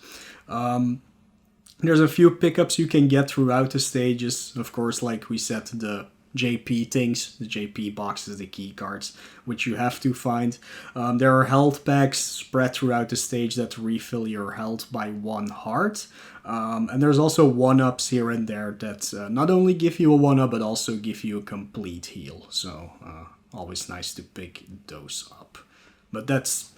There's a few pickups you can get throughout the stages. Of course, like we said, the JP things, the JP boxes, the key cards, which you have to find. There are health packs spread throughout the stage that refill your health by 1 heart. And there's also 1-ups here and there that not only give you a 1-up, but also give you a complete heal. So always nice to pick those up. But that's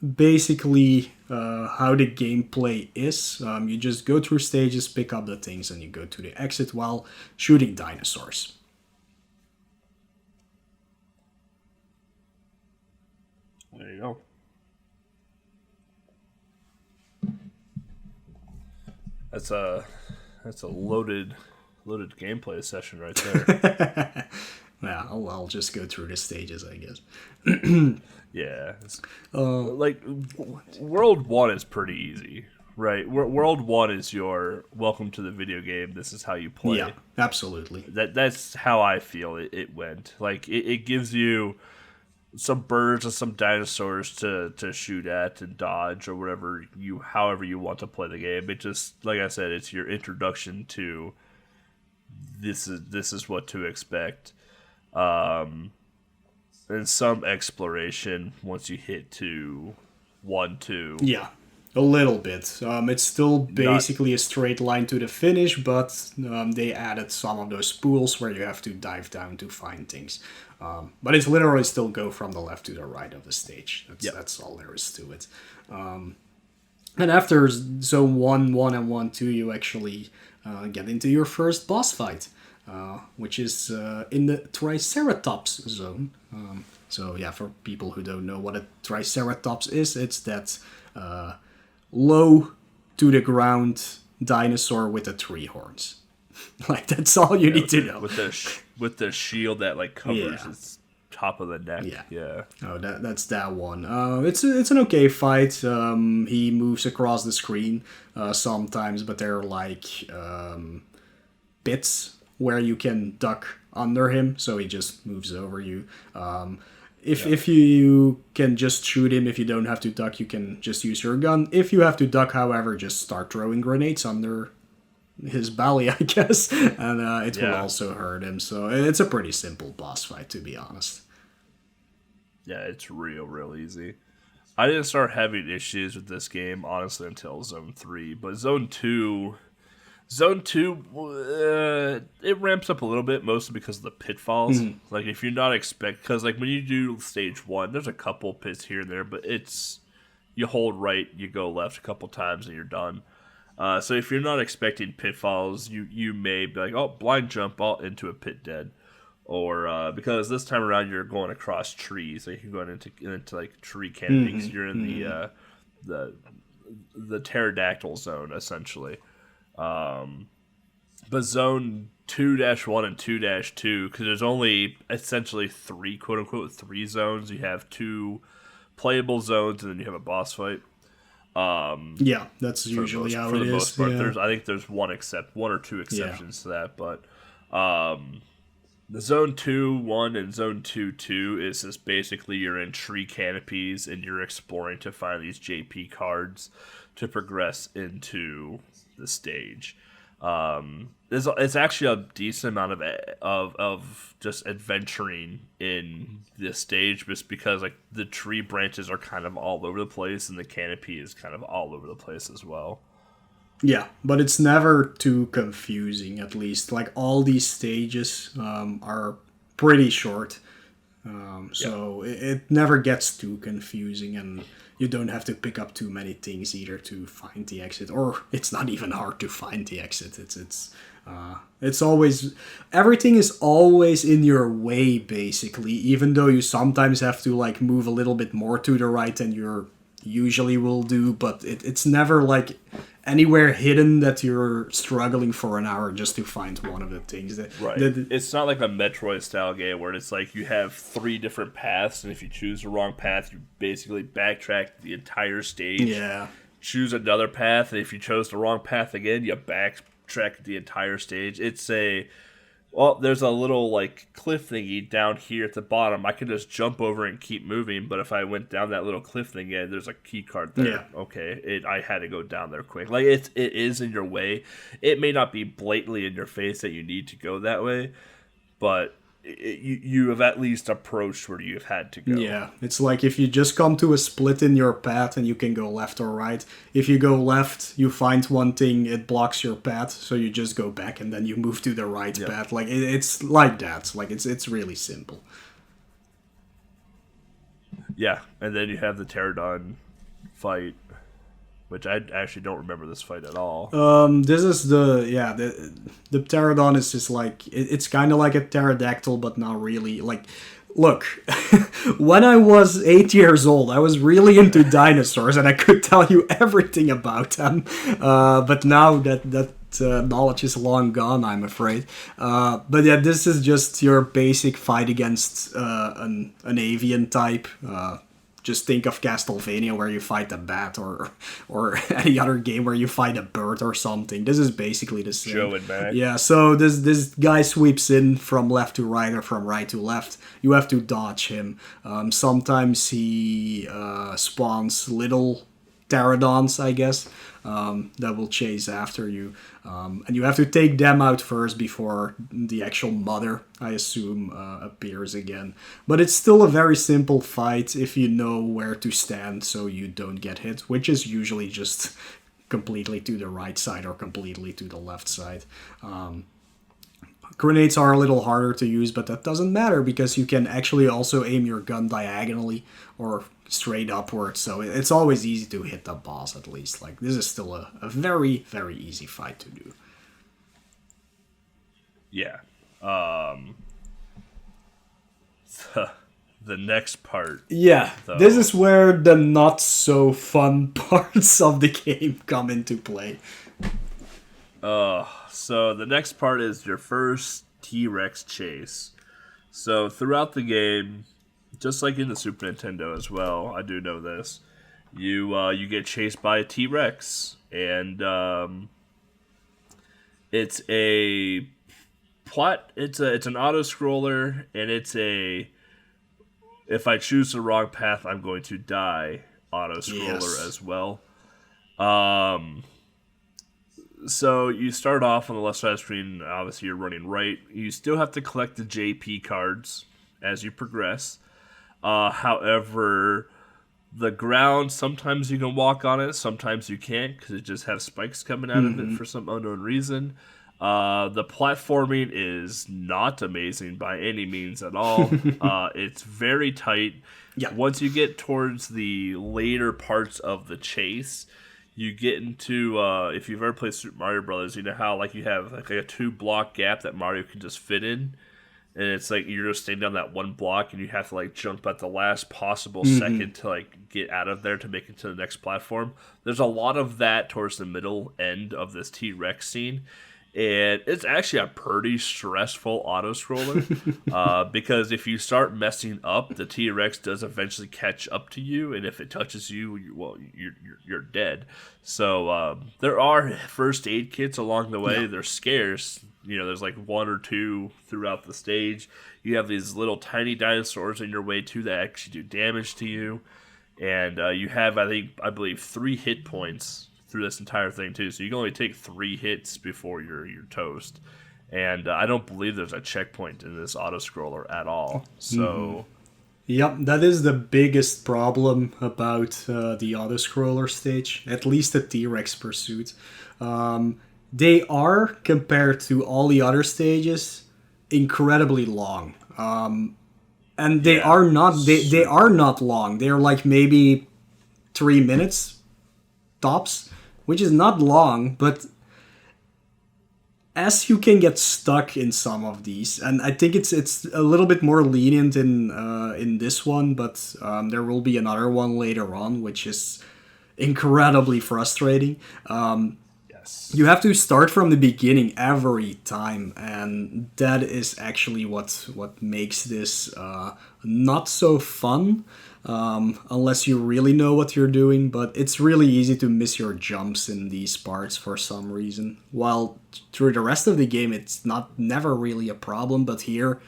basically how the gameplay is. You just go through stages, pick up the things, and you go to the exit while shooting dinosaurs. There you go. That's a loaded gameplay session right there. Yeah, I'll just go through the stages, I guess. Yeah. Like, World 1 is pretty easy, right? World 1 is your welcome to the video game. This is how you play. Yeah, absolutely. That's how I feel it went. Like, it gives you some birds and some dinosaurs to shoot at and dodge or however you want to play the game. It just, like I said, it's your introduction to this is what to expect. And some exploration once you hit to 1, 2. Yeah, a little bit. It's still basically a straight line to the finish, but they added some of those pools where you have to dive down to find things. But it's literally still go from the left to the right of the stage. That's all there is to it. And after Zone 1, 1, and 1, 2, you actually get into your first boss fight, which is in the Triceratops zone. So yeah, for people who don't know what a Triceratops is, it's that low to the ground dinosaur with the 3 horns. Like, that's all you need to know. With the shield that, like, covers its top of the neck. Yeah. Oh, that's that one. It's an okay fight. He moves across the screen sometimes, but they're like pits where you can duck under him, so he just moves over you. If you can just shoot him, if you don't have to duck, you can just use your gun. If you have to duck, however, just start throwing grenades under his belly, I guess, and it will also hurt him. So it's a pretty simple boss fight, to be honest. Yeah, it's real easy. I didn't start having issues with this game, honestly, until Zone 3. But Zone 2, it ramps up a little bit, mostly because of the pitfalls. Mm-hmm. Like, if you're not because, like, when you do Stage 1, there's a couple pits here and there, but it's, you hold right, you go left a couple times, and you're done. So if you're not expecting pitfalls, you may be like, oh, blind jump all into a pit dead. or because this time around you're going across trees, so you can go into like tree canopies. You're in the pterodactyl zone essentially. But zone 2-1 and 2-2, because there's only essentially three, quote unquote, three zones. You have 2 playable zones, and then you have a boss fight. Yeah, that's usually how it is. For the most part, I think there's one or two exceptions to that, but the zone 2-1 and zone 2-2 is just basically you're in tree canopies and you're exploring to find these JP cards to progress into the stage. It's actually a decent amount of just adventuring in this stage, just because like the tree branches are kind of all over the place and the canopy is kind of all over the place as well. Yeah, but it's never too confusing, at least. Like, all these stages are pretty short. So it never gets too confusing, and you don't have to pick up too many things either to find the exit. Or it's not even hard to find the exit. It's always... Everything is always in your way, basically, even though you sometimes have to, like, move a little bit more to the right than you usually will do, but it's never, like, anywhere hidden that you're struggling for an hour just to find one of the things. It's not like a Metroid style game where it's like you have 3 different paths, and if you choose the wrong path, you basically backtrack the entire stage. Yeah. Choose another path, and if you chose the wrong path again, you backtrack the entire stage. There's a little like cliff thingy down here at the bottom. I can just jump over and keep moving, but if I went down that little cliff thing, there's a key card there. Yeah. Okay, I had to go down there quick. Like it is in your way. It may not be blatantly in your face that you need to go that way, but you have at least approached where you've had to go. Yeah, it's like if you just come to a split in your path and you can go left or right. If you go left, you find one thing, it blocks your path, so you just go back and then you move to the right path. Like it's like that. Like it's really simple. Yeah, and then you have the pterodon fight, which I actually don't remember this fight at all. This is the pterodon is just like, it's kind of like a pterodactyl, but not really. Like, look, when I was 8 years old, I was really into dinosaurs, and I could tell you everything about them. But now that knowledge is long gone, I'm afraid. But yeah, this is just your basic fight against an avian type. Just think of Castlevania, where you fight a bat, or any other game where you fight a bird or something. This is basically the same. Joe and Mac. Yeah, so this guy sweeps in from left to right or from right to left. You have to dodge him. Sometimes he spawns little pterodons, I guess, that will chase after you. And you have to take them out first before the actual mother, I assume, appears again. But it's still a very simple fight if you know where to stand so you don't get hit, which is usually just completely to the right side or completely to the left side. Grenades are a little harder to use, but that doesn't matter because you can actually also aim your gun diagonally or straight upwards, so it's always easy to hit the boss, at least. Like, this is still a very, very easy fight to do. Yeah. The next part. Yeah, though, this is where the not so fun parts of the game come into play. So the next part is your first T-Rex chase. So throughout the game, just like in the Super Nintendo as well, I do know this, you get chased by a T-Rex, and it's an auto-scroller, and it's a if I choose the wrong path, I'm going to die auto-scroller as well. So you start off on the left side of the screen. Obviously, you're running right. You still have to collect the JP cards as you progress. However, the ground, sometimes you can walk on it, sometimes you can't because it just has spikes coming out of it for some unknown reason. The platforming is not amazing by any means at all. It's very tight. Yeah. Once you get towards the later parts of the chase, you get into, if you've ever played Super Mario Brothers, you know how like you have like a 2-block gap that Mario can just fit in. and it's like you're just staying down that one block, and you have to like jump at the last possible second to like get out of there to make it to the next platform. There's a lot of that towards the middle end of this T-Rex scene, and it's actually a pretty stressful auto scroller because if you start messing up, the T-Rex does eventually catch up to you, and if it touches you, you're dead. So there are first aid kits along the way. They're scarce. There's like one or two throughout the stage. You have these little tiny dinosaurs in your way too that actually do damage to you, and you have I believe 3 hit points through this entire thing too. So you can only take 3 hits before you're toast. And I don't believe there's a checkpoint in this auto scroller at all. So. Yep, that is the biggest problem about the auto scroller stage, at least the T-Rex pursuit. They are, compared to all the other stages, incredibly long. And they are not they are not long. They're like maybe 3 minutes tops, which is not long, but as you can get stuck in some of these, and I think it's a little bit more lenient in this one, but there will be another one later on, which is incredibly frustrating. You have to start from the beginning every time, and that is actually what makes this not so fun, unless you really know what you're doing. But it's really easy to miss your jumps in these parts for some reason. While through the rest of the game, it's never really a problem, but here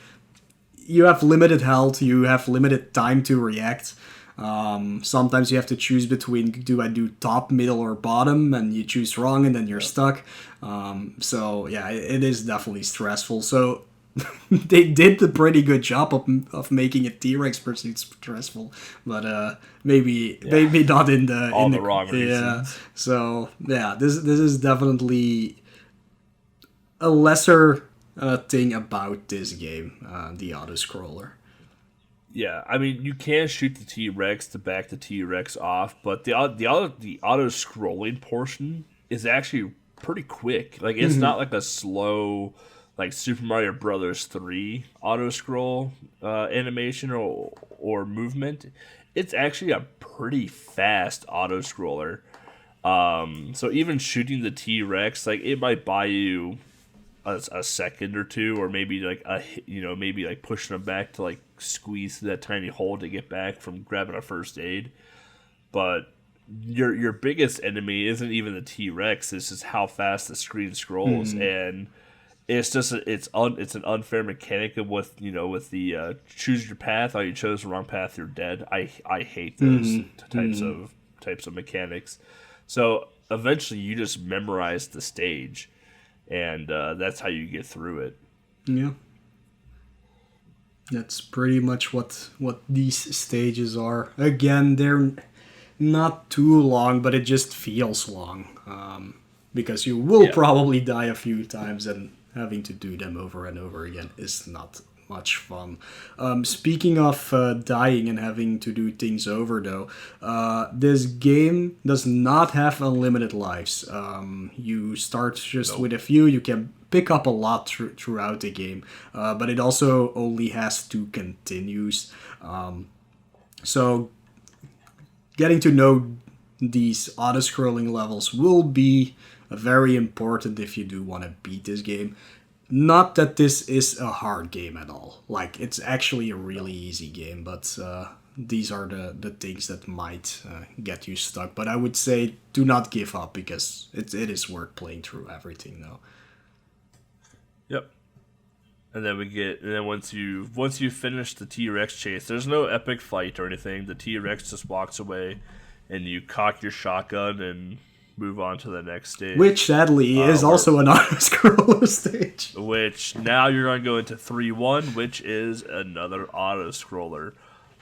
you have limited health, you have limited time to react. Sometimes you have to choose between, do I do top, middle, or bottom, and you choose wrong and then you're stuck. So yeah, it is definitely stressful. So they did a pretty good job of making a T-Rex pursuit stressful, but maybe not in the wrong reasons. So yeah, this is definitely a lesser thing about this game, the auto scroller. Yeah, I mean, you can shoot the T-Rex to back the T-Rex off, but the auto-scrolling portion is actually pretty quick. Like, it's not like a slow, like, Super Mario Brothers 3 auto-scroll animation or movement. It's actually a pretty fast auto-scroller. So even shooting the T-Rex, like, it might buy you a second or two, or maybe like maybe like pushing them back to like squeeze through that tiny hole to get back from grabbing a first aid. But your biggest enemy isn't even the T-Rex. It's just how fast the screen scrolls, and it's just it's an unfair mechanic of with the choose your path. Oh, you chose the wrong path, you're dead. I hate those types of mechanics. So eventually, you just memorize the stage. And that's how you get through it. Yeah. That's pretty much what these stages are. Again, they're not too long, but it just feels long. Because you will probably die a few times, and having to do them over and over again is not much fun. Speaking of dying and having to do things over, though, this game does not have unlimited lives. You start just with a few. You can pick up a lot throughout the game, but it also only has 2 continues. So getting to know these auto-scrolling levels will be very important if you do want to beat this game. Not that this is a hard game at all. Like, it's actually a really easy game, but these are the things that might get you stuck. But I would say do not give up, because it is worth playing through everything, though. Yep. And then once you finish the T-Rex chase, there's no epic fight or anything. The T-Rex just walks away, and you cock your shotgun and move on to the next stage. Which, sadly, is also an auto-scroller stage. Which, now you're going to go into 3-1, which is another auto-scroller.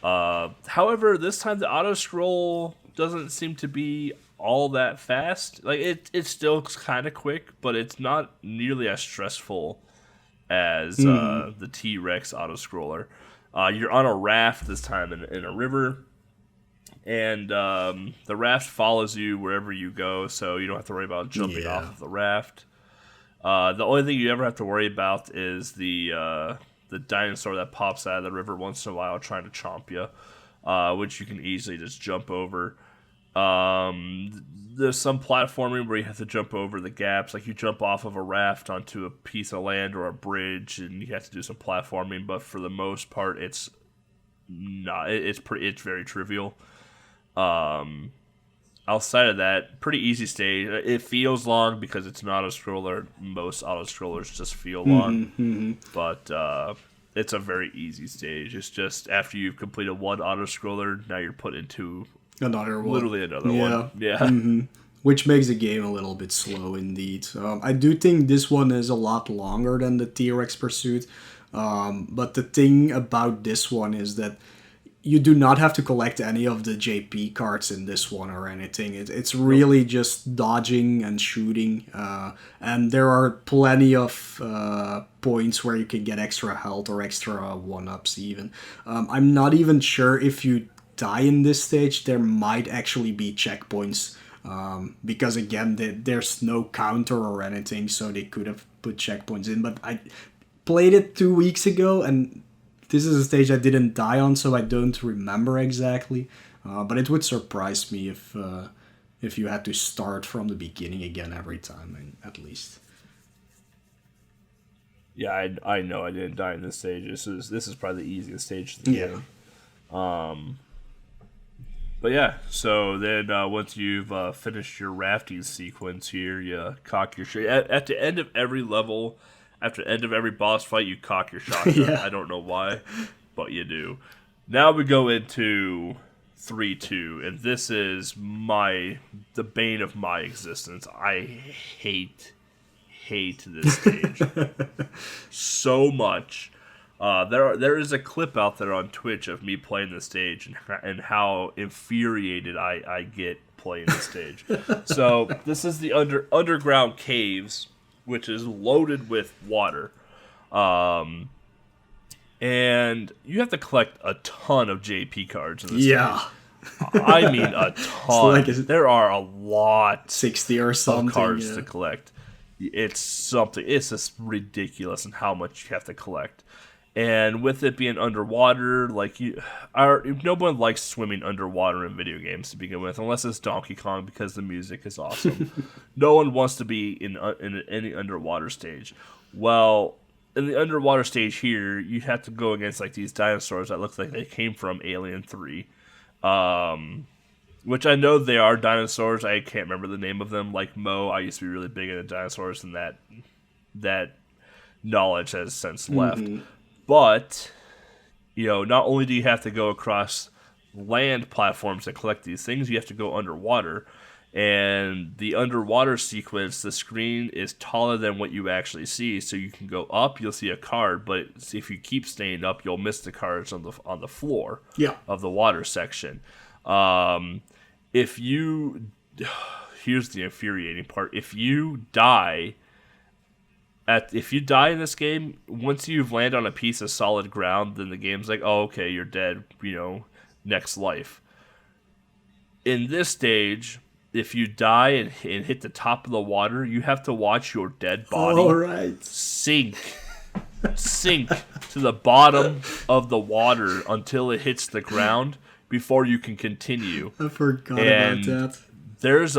However, this time the auto-scroll doesn't seem to be all that fast. Like, it's still kind of quick, but it's not nearly as stressful as the T-Rex auto-scroller. You're on a raft this time in a river. And the raft follows you wherever you go, so you don't have to worry about jumping off of the raft. The only thing you ever have to worry about is the the dinosaur that pops out of the river once in a while trying to chomp you, which you can easily just jump over. There's some platforming where you have to jump over the gaps, like you jump off of a raft onto a piece of land or a bridge, and you have to do some platforming. But for the most part, it's very trivial. Outside of that, pretty easy stage. It feels long because it's an auto-scroller. Most auto-scrollers just feel long. But it's a very easy stage. It's just after you've completed one auto-scroller, now you're put into another one. Literally another one. Yeah. Which makes the game a little bit slow indeed. I do think this one is a lot longer than the T-Rex Pursuit. But the thing about this one is that you do not have to collect any of the JP cards in this one or anything. It's really just dodging and shooting. And there are plenty of points where you can get extra health or extra 1-ups even. I'm not even sure if you die in this stage, there might actually be checkpoints. Because again, there's no counter or anything, so they could have put checkpoints in. But I played it 2 weeks ago, and this is a stage I didn't die on, so I don't remember exactly. But it would surprise me if you had to start from the beginning again every time, at least. Yeah, I know I didn't die in this stage. This is probably the easiest stage of the game. But yeah, so then once you've finished your rafting sequence here, you cock your shot. At the end of every level, after the end of every boss fight, you cock your shotgun. I don't know why, but you do. Now we go into 3-2, and this is the bane of my existence. I hate this stage so much. There is a clip out there on Twitch of me playing this stage and how infuriated I get playing this stage. So this is the underground caves, which is loaded with water. And you have to collect a ton of JP cards in this stage. I mean a ton. There are a lot 60 or something of cards to collect. It's just ridiculous in how much you have to collect. And with it being underwater, no one likes swimming underwater in video games to begin with, unless it's Donkey Kong because the music is awesome. No one wants to be in any underwater stage. Well, in the underwater stage here, you have to go against these dinosaurs that look like they came from Alien 3. Which I know they are dinosaurs. I can't remember the name of them. Like Mo, I used to be really big into dinosaurs, and that knowledge has since left. But, not only do you have to go across land platforms to collect these things, you have to go underwater. And the underwater sequence, the screen is taller than what you actually see. So you can go up, you'll see a card, but if you keep staying up, you'll miss the cards on the floor of the water section. Here's the infuriating part. If you die in this game, once you've landed on a piece of solid ground, then the game's like, oh, okay, you're dead, next life. In this stage, if you die and hit the top of the water, you have to watch your dead body sink to the bottom of the water until it hits the ground before you can continue. I forgot about that. There is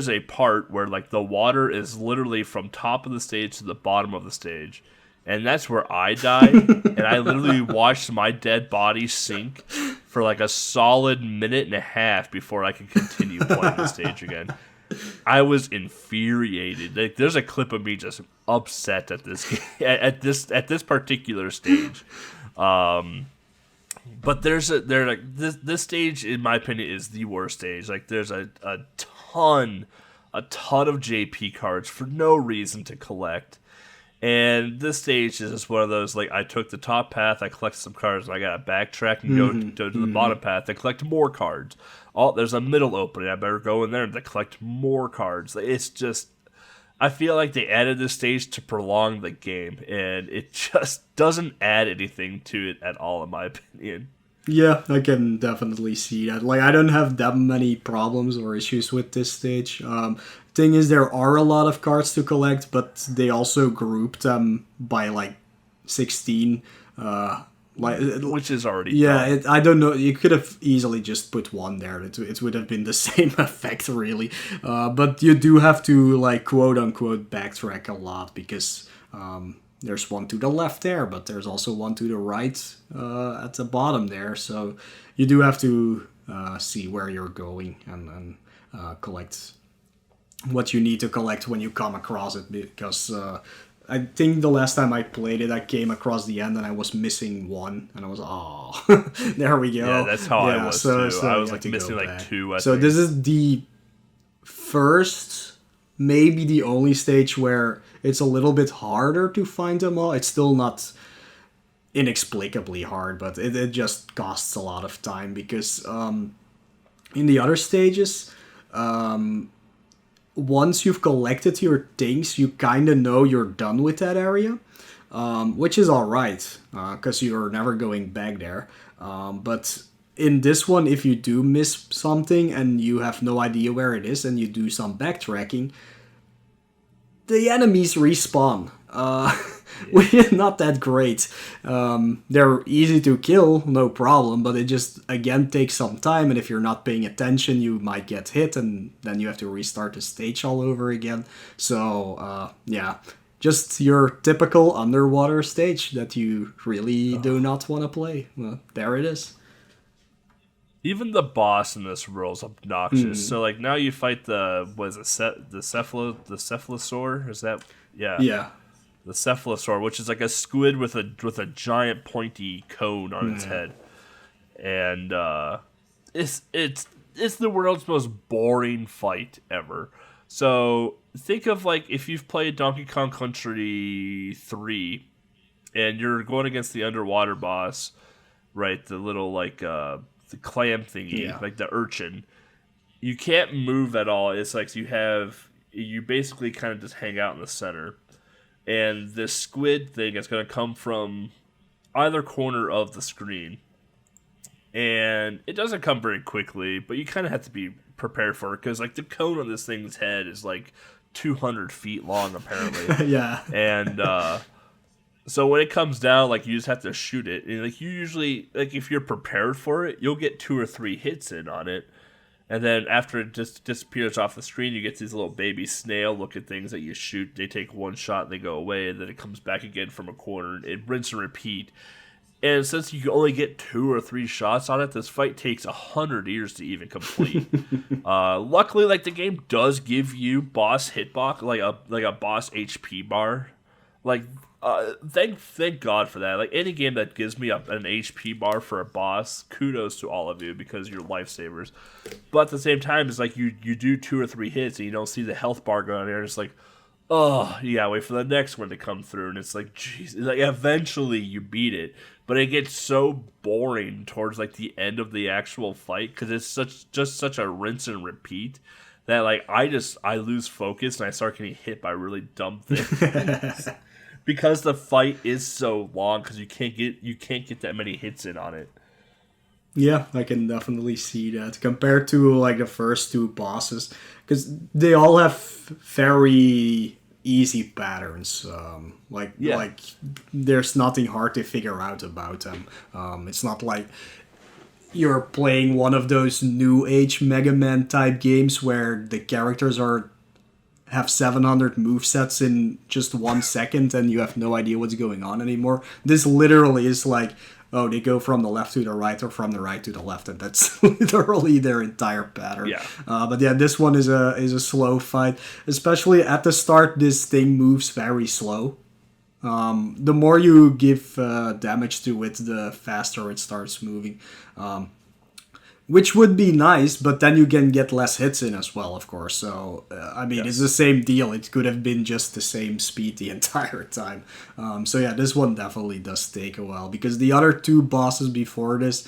a part where the water is literally from top of the stage to the bottom of the stage, and that's where I died. And I literally watched my dead body sink for a solid minute and a half before I could continue playing the stage again. I was infuriated. There's a clip of me just upset at this at this particular stage. But this stage, in my opinion, is the worst stage. There's a ton of JP cards for no reason to collect. And this stage is just one of those, I took the top path, I collected some cards, and I got to backtrack and go to the bottom path and collect more cards. There's a middle opening, I better go in there and collect more cards. It's just, I feel like they added this stage to prolong the game, and it just doesn't add anything to it at all, in my opinion. Yeah, I can definitely see that. I don't have that many problems or issues with this stage. Thing is, there are a lot of cards to collect, but they also group them by 16 Which is already I don't know. You could have easily just put one there. It would have been the same effect, really. But you do have to, like, quote unquote backtrack a lot because there's one to the left there, but there's also one to the right at the bottom there. So you do have to see where you're going and collect what you need to collect when you come across it, because I think the last time I played it, I came across the end and I was missing one, and I was, there we go. Yeah, that's how I was too. I was like missing like two. I think. This is the first, maybe the only stage where it's a little bit harder to find them all. It's still not inexplicably hard, but it just costs a lot of time because in the other stages, once you've collected your things, you kind of know you're done with that area, which is alright, because you're never going back there. But in this one, if you do miss something and you have no idea where it is and you do some backtracking, the enemies respawn. Which is not that great. They're easy to kill, no problem, but it just, again, takes some time, and if you're not paying attention, you might get hit, and then you have to restart the stage all over again. So, just your typical underwater stage that you really do not want to play. Well, there it is. Even the boss in this world is obnoxious. So, like, now you fight the cephalosaur? Is that... Yeah. Yeah. The cephalosaur, which is like a squid with a giant pointy cone on its head, and it's the world's most boring fight ever. So think of, like, if you've played Donkey Kong Country 3, and you're going against the underwater boss, right? The little, like, the clam thingy, like the urchin. You can't move at all. It's like you basically kind of just hang out in the center. And this squid thing is going to come from either corner of the screen. And it doesn't come very quickly, but you kind of have to be prepared for it. Because, like, the cone on this thing's head is, like, 200 feet long, apparently. Yeah. And so when it comes down, like, you just have to shoot it. And, like, you usually, like, if you're prepared for it, you'll get 2 or 3 hits in on it. And then after it just disappears off the screen, you get these little baby snail-looking things that you shoot. They take one shot, they go away, and then it comes back again from a corner. It rinse and repeat. And since you can only get 2 or 3 shots on it, this fight takes 100 years to even complete. Luckily, like, the game does give you boss hitbox, like a boss HP bar. Like, thank God for that. Like, any game that gives me an HP bar for a boss, kudos to all of you, because you're lifesavers. But at the same time, it's like you do 2 or 3 hits and you don't see the health bar going there. It's like, oh, yeah, wait for the next one to come through. And it's like, jeez, like, eventually you beat it. But it gets so boring towards, like, the end of the actual fight, because it's just such a rinse and repeat that, like, I lose focus and I start getting hit by really dumb things. Because the fight is so long, because you can't get that many hits in on it. Yeah, I can definitely see that compared to, like, the first 2 bosses, because they all have very easy patterns. Like there's nothing hard to figure out about them. It's not like you're playing one of those new age Mega Man type games where the characters have 700 movesets in just 1 second and you have no idea what's going on anymore. This literally is like, oh, they go from the left to the right or from the right to the left, and that's literally their entire pattern. Yeah. But yeah, this one is a slow fight. Especially at the start, this thing moves very slow. The more you give damage to it, the faster it starts moving. Which would be nice, but then you can get less hits in as well, of course. So, I mean, It's the same deal. It could have been just the same speed the entire time. So yeah, this one definitely does take a while, because the other 2 bosses before this,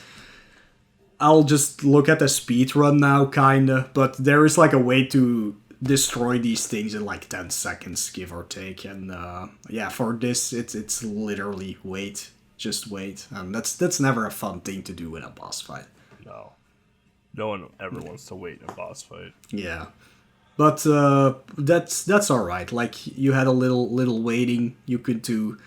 I'll just look at the speed run now, kinda, but there is, like, a way to destroy these things in, like, 10 seconds, give or take. And yeah, for this, it's literally wait. Just wait. That's never a fun thing to do in a boss fight. No one ever wants to wait in a boss fight. Yeah. But that's all right. Like you had a little waiting you could do,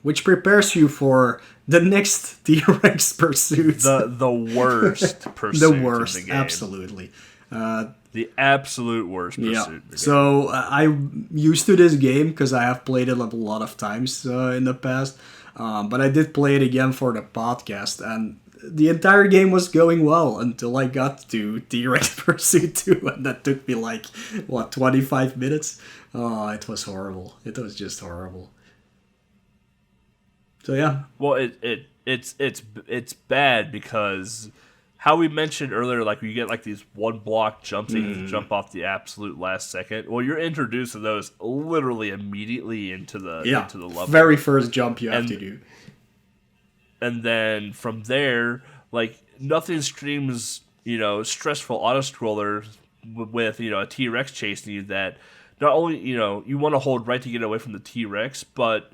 which prepares you for the next T-Rex pursuit. The worst pursuit. The worst, in the game. Absolutely. The absolute worst pursuit. Yeah. In the game. So I'm used to this game because I have played it a lot of times in the past. But I did play it again for the podcast, and the entire game was going well until I got to T-Rex Pursuit 2, and that took me 25 minutes? Oh, it was horrible. It was just horrible. So yeah. Well, it's bad because how we mentioned earlier, like you get these one block jumps that you jump off the absolute last second. Well, you're introduced to those literally immediately into the level. Very first jump you have to do. And then from there, nothing screams, stressful auto-scroller with, a T-Rex chasing you that not only, you want to hold right to get away from the T-Rex, but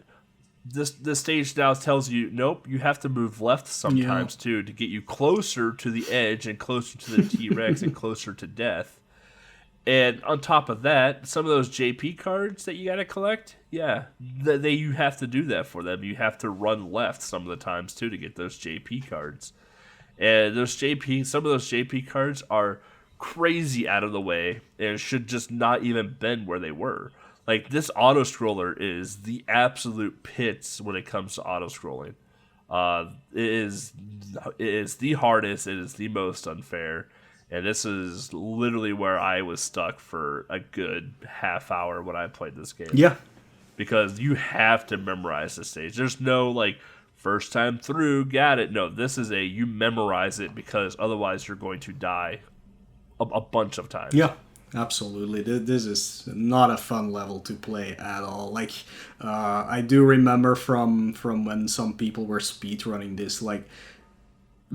this stage now tells you, nope, you have to move left sometimes too to get you closer to the edge and closer to the T-Rex and closer to death. And on top of that, some of those JP cards that you got to collect, you have to do that for them. You have to run left some of the times too to get those JP cards. And some of those JP cards are crazy out of the way and should just not even been where they were. Like, this auto-scroller is the absolute pits when it comes to auto-scrolling. It is the hardest. It is the most unfair. And this is literally where I was stuck for a good half hour when I played this game. Yeah. Because you have to memorize the stage. There's no, first time through, got it. No, this is you memorize it because otherwise you're going to die a bunch of times. Yeah. Absolutely. This is not a fun level to play at all. I do remember from when some people were speedrunning this,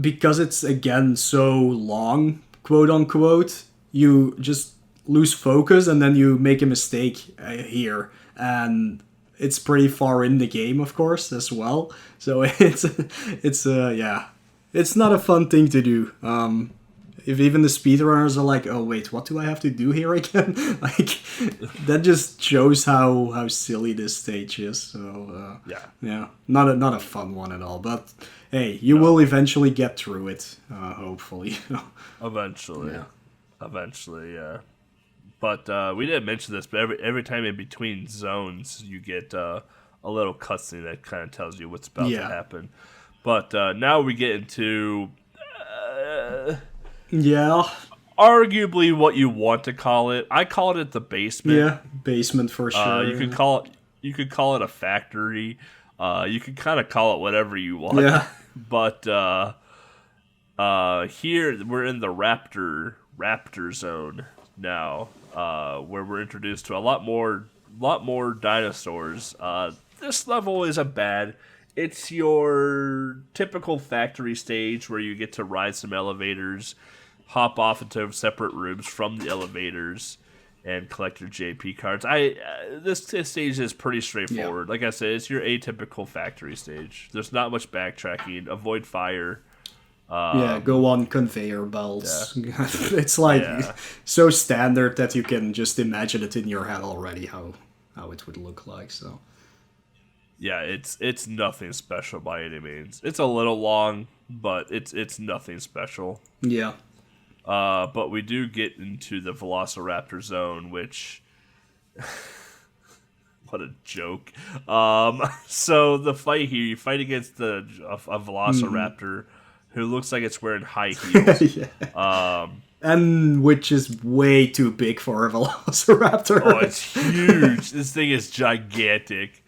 because it's, again, so long, quote unquote, you just lose focus and then you make a mistake here. And it's pretty far in the game, of course, as well. So it's not a fun thing to do. If even the speedrunners are like, oh wait, what do I have to do here again? That just shows how silly this stage is. So not a fun one at all. But hey, you will eventually get through it, hopefully. Eventually, yeah. But we didn't mention this, but every time in between zones, you get a little cutscene that kind of tells you what's about to happen. But now we get into arguably what you want to call it. I called it the basement. Yeah, basement for sure. You could call it a factory. You could kind of call it whatever you want. Yeah. But here we're in the raptor zone now, where we're introduced to a lot more dinosaurs. This level isn't bad. It's your typical factory stage where you get to ride some elevators, hop off into separate rooms from the elevators, and collect your JP cards. This stage is pretty straightforward. Yeah. Like I said, it's your atypical factory stage. There's not much backtracking. Avoid fire. Go on conveyor belts. Yeah. It's so standard that you can just imagine it in your head already how it would look like. So yeah, it's nothing special by any means. It's a little long, but it's nothing special. Yeah. But we do get into the Velociraptor zone, which what a joke. So the fight here, you fight against a Velociraptor who looks like it's wearing high heels. Yeah. And which is way too big for a Velociraptor. Oh, it's huge. This thing is gigantic.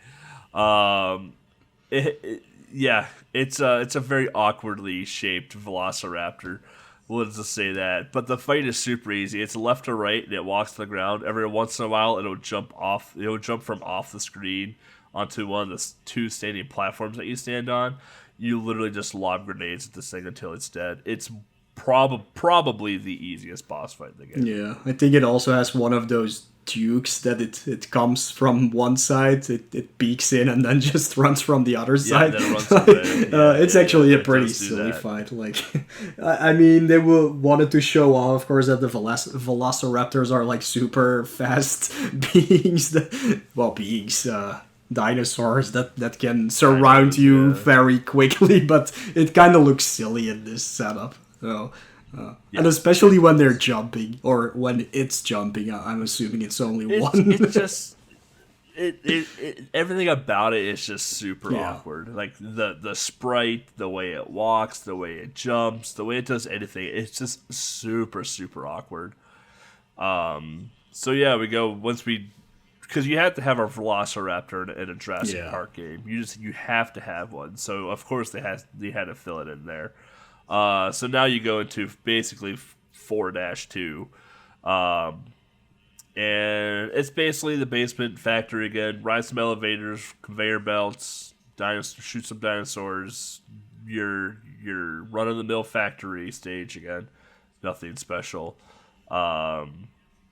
It's a very awkwardly shaped Velociraptor. Let's just say that. But the fight is super easy. It's left to right, and it walks to the ground. Every once in a while, it'll jump from off the screen onto one of the two standing platforms that you stand on. You literally just lob grenades at this thing until it's dead. It's probably the easiest boss fight in the game. Yeah, I think it also has one of those tubes that it comes from one side, it peeks in and then just runs from the other side. Then it runs away. It's actually a pretty silly fight. Like, I mean, they wanted to show off, of course, that the velociraptors are like super fast beings. Dinosaurs that can surround you very quickly, but it kind of looks silly in this setup. So, and especially when they're jumping, or when it's jumping, I'm assuming it's only one. It's just everything about it is just super awkward. Like the sprite, the way it walks, the way it jumps, the way it does anything, it's just super awkward. So yeah, we go because you have to have a velociraptor in a Jurassic Park game. You have to have one. So of course they had to fill it in there. So now you go into basically 4-2. And it's basically the basement factory again. Ride some elevators, conveyor belts, shoot some dinosaurs. Your run-of-the-mill factory stage again. Nothing special.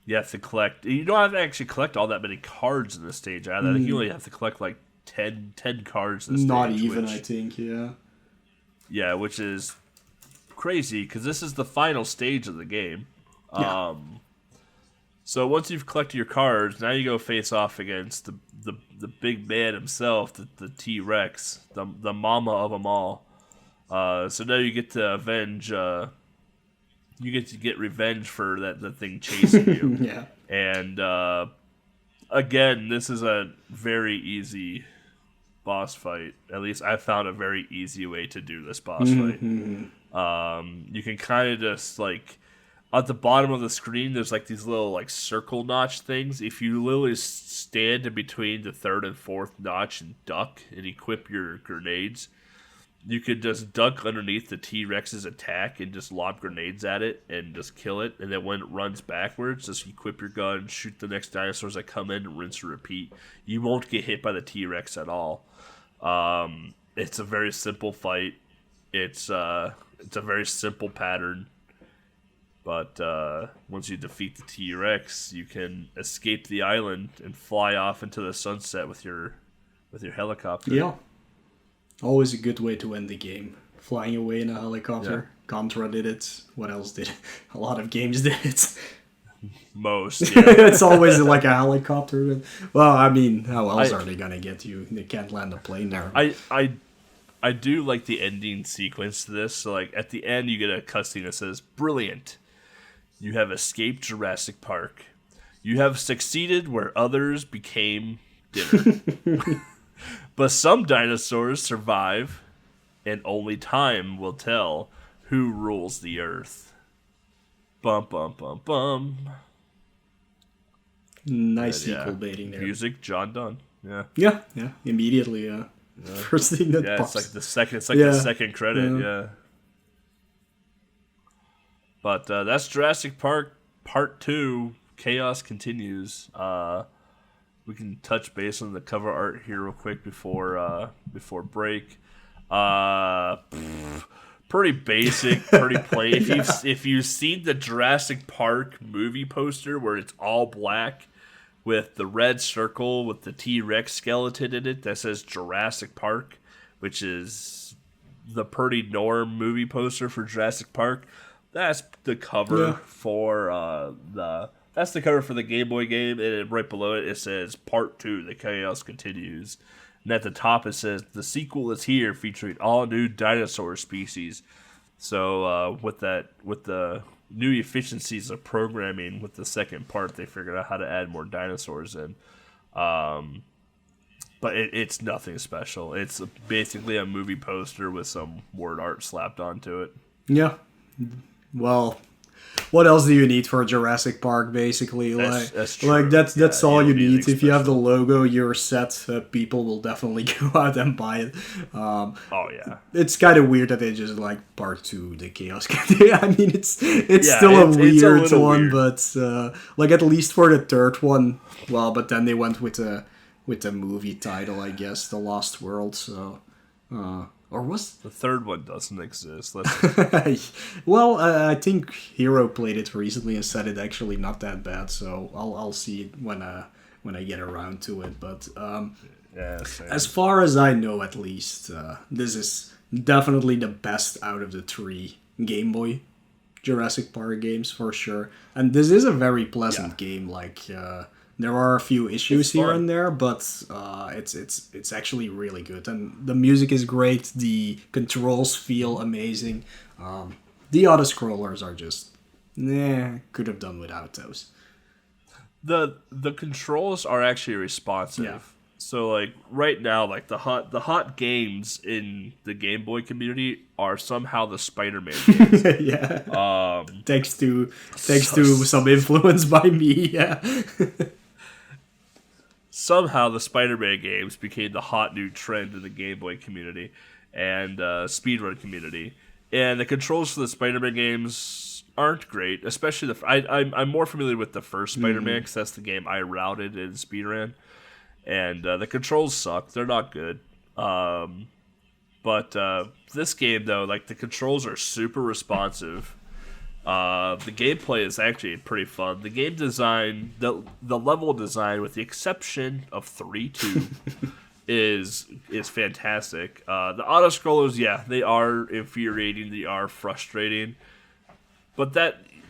You have to collect. You don't have to actually collect all that many cards in this stage either. I think you only have to collect like 10 cards in this stage. Not even, I think, yeah. Yeah, which is crazy because this is the final stage of the game. Yeah. So once you've collected your cards, now you go face off against the big man himself, the T-Rex, the mama of them all. So now you get to avenge. You get revenge for the thing chasing you. Yeah. And again, this is a very easy boss fight. At least I found a very easy way to do this boss fight. You can kind of just like at the bottom of the screen, there's like these little like circle notch things. If you literally stand in between the third and fourth notch and duck and equip your grenades, you could just duck underneath the T-Rex's attack and just lob grenades at it and just kill it. And then when it runs backwards, just equip your gun, shoot the next dinosaurs that come in, and rinse and repeat. You won't get hit by the T-Rex at all. It's a very simple fight. It's a very simple pattern. But once you defeat the T-Rex, you can escape the island and fly off into the sunset with your helicopter. Yeah. Always a good way to end the game. Flying away in a helicopter. Yeah. Contra did it. What else did it? A lot of games did it. Most, yeah. It's always like a helicopter. Well, I mean, how else are they gonna get you? They can't land a plane there. I do like the ending sequence to this. So, like, at the end, you get a cutscene that says, "Brilliant. You have escaped Jurassic Park. You have succeeded where others became dinner." But some dinosaurs survive, and only time will tell who rules the earth. Bum, bum, bum, bum. Nice sequel baiting there. Music, John Dunn. Yeah. Yeah. Immediately, first thing that pops. It's like the second credit, yeah. But that's Jurassic Park Part 2. Chaos continues. We can touch base on the cover art here real quick before break. Pretty basic, pretty plain. If you've seen the Jurassic Park movie poster where it's all black with the red circle with the T-Rex skeleton in it that says Jurassic Park, which is the pretty norm movie poster for Jurassic Park, that's the cover for That's the cover for the Game Boy game, and right below it says Part 2, The Chaos Continues. And at the top it says, the sequel is here, featuring all new dinosaur species. So with the new efficiencies of programming with the second part, they figured out how to add more dinosaurs in. But it's nothing special. It's basically a movie poster with some word art slapped onto it. Yeah. Well, what else do you need for Jurassic Park, basically? That's true. Like that's all you need. If you have the logo, you're set. People will definitely go out and buy it. Oh yeah. It's kind of weird that they just like Part 2, the Chaos. I mean, it's still a weird one, but like at least for the third one, well, but then they went with the movie title, I guess, The Lost World. So, or Or was the third one doesn't exist? Well, I think Hero played it recently and said it actually not that bad. So I'll see it when I get around to it. But yeah, same. As far as I know, at least, this is definitely the best out of the 3 Game Boy Jurassic Park games for sure. And this is a very pleasant game. Like there are a few issues here and there, but it's actually really good. And the music is great. The controls feel amazing. The auto scrollers are just could have done without those. The controls are actually responsive. Yeah. So like right now, like the hot games in the Game Boy community are somehow the Spider-Man games. Yeah. Thanks to some influence by me. Yeah. Somehow the Spider-Man games became the hot new trend in the Game Boy community and speedrun community. And the controls for the Spider-Man games aren't great, especially I'm more familiar with the first Spider-Man because that's the game I routed in speedrun. And the controls suck. They're not good. But this game, though, like the controls are super responsive. The gameplay is actually pretty fun. The game design, the level design, with the exception of 3-2, is fantastic. The auto scrollers, they are infuriating. They are frustrating. But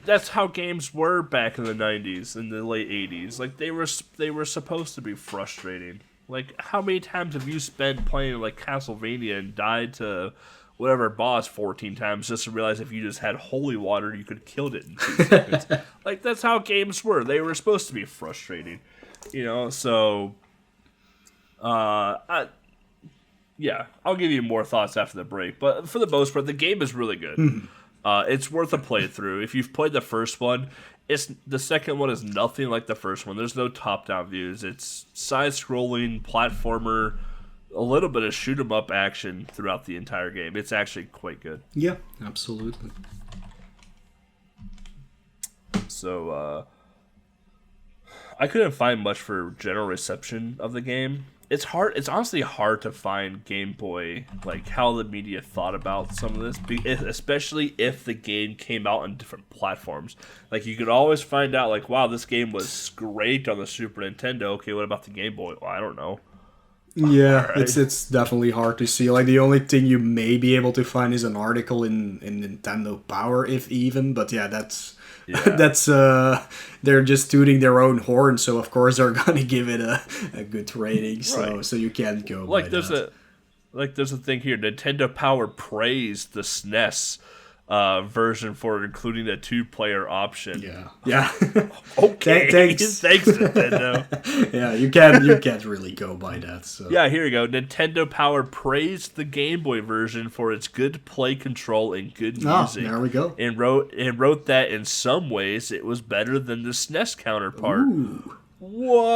that's how games were back in the 90s and the late 80s. Like they were supposed to be frustrating. Like how many times have you spent playing like Castlevania and died to whatever boss 14 times just to realize if you just had holy water you could have killed it in 2 seconds? Like that's how games were. They were supposed to be frustrating. So I'll give you more thoughts after the break. But for the most part, the game is really good. It's worth a playthrough. If you've played the first one, the second one is nothing like the first one. There's no top-down views. It's side-scrolling, platformer, a little bit of shoot-'em-up action throughout the entire game. It's actually quite good. Yeah, absolutely. So, I couldn't find much for general reception of the game. It's hard. It's honestly hard to find Game Boy, like how the media thought about some of this, especially if the game came out on different platforms. Like you could always find out, like, wow, this game was great on the Super Nintendo. Okay, what about the Game Boy? Well, I don't know. Yeah, right. It's definitely hard to see. Like the only thing you may be able to find is an article in Nintendo Power, if even. But that's they're just tooting their own horn, so of course they're gonna give it a good rating. So Right. So you can't go like by there's that. there's a thing here. Nintendo Power praised the SNES version for including a 2-player option. Yeah. Okay. Thanks, Nintendo. Yeah, you can't really go by that. So. Yeah, here you go. Nintendo Power praised the Game Boy version for its good play control and good music. There we go. And wrote that in some ways it was better than the SNES counterpart. Ooh. Whoa!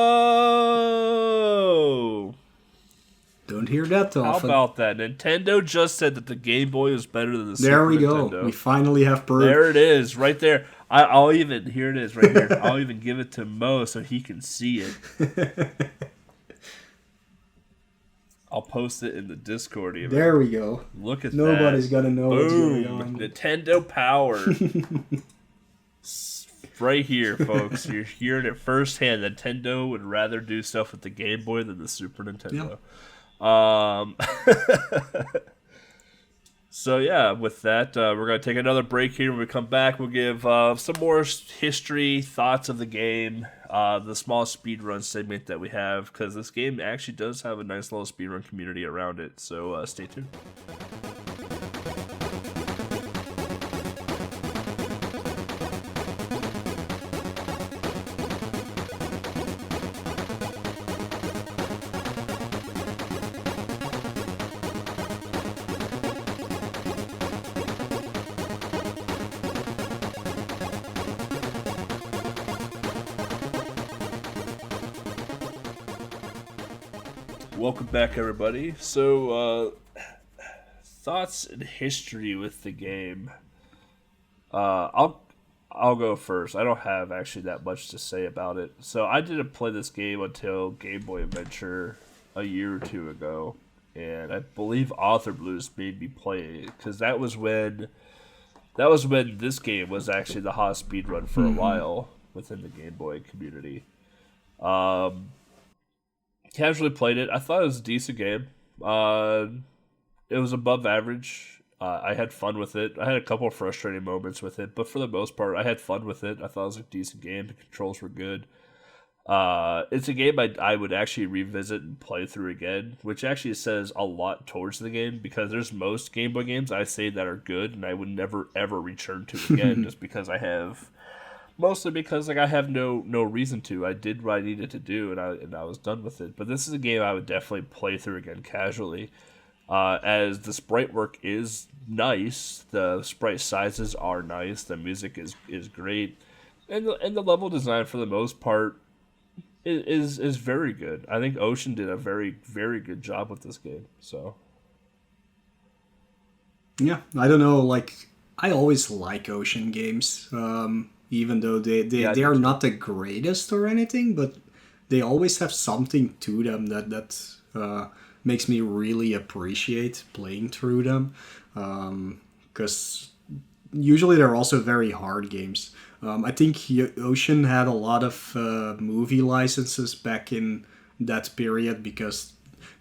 Don't hear that often. How about that? Nintendo just said that the Game Boy was better than the Super There we Nintendo. go. We finally have proof. There it is, right there. I'll even here it is right here. I'll even give it to Mo so he can see it. I'll post it in the Discord even. There we go. Look at Nobody's that. gonna know what's going on. Nintendo Power. Right here, folks. You're hearing it firsthand. Nintendo would rather do stuff with the Game Boy than the Super Nintendo. Yep. So yeah, with that, we're going to take another break here. When we come back, we'll give some more history, thoughts of the game, the small speedrun segment that we have, because this game actually does have a nice little speedrun community around it, so stay tuned. Welcome back, everybody. So, thoughts and history with the game. I'll go first. I don't have actually that much to say about it. So I didn't play this game until Game Boy Adventure a year or two ago, and I believe Author Blues made me play it because that was when this game was actually the hot speed run for a while within the Game Boy community. Casually played it. I thought it was a decent game. It was above average. I had fun with it. I had a couple of frustrating moments with it, but for the most part, I had fun with it. I thought it was a decent game. The controls were good. It's a game I would actually revisit and play through again, which actually says a lot towards the game because there's most Game Boy games I say that are good and I would never ever return to again just because I have mostly because like I have no reason to. I did what I needed to do and I was done with it. But this is a game I would definitely play through again casually. As the sprite work is nice, the sprite sizes are nice, the music is great, and the level design for the most part is very good. I think Ocean did a very, very good job with this game. So yeah, I don't know. Like I always like Ocean games, even though they are not the greatest or anything, but they always have something to them that makes me really appreciate playing through them. Because usually they're also very hard games. I think Ocean had a lot of movie licenses back in that period because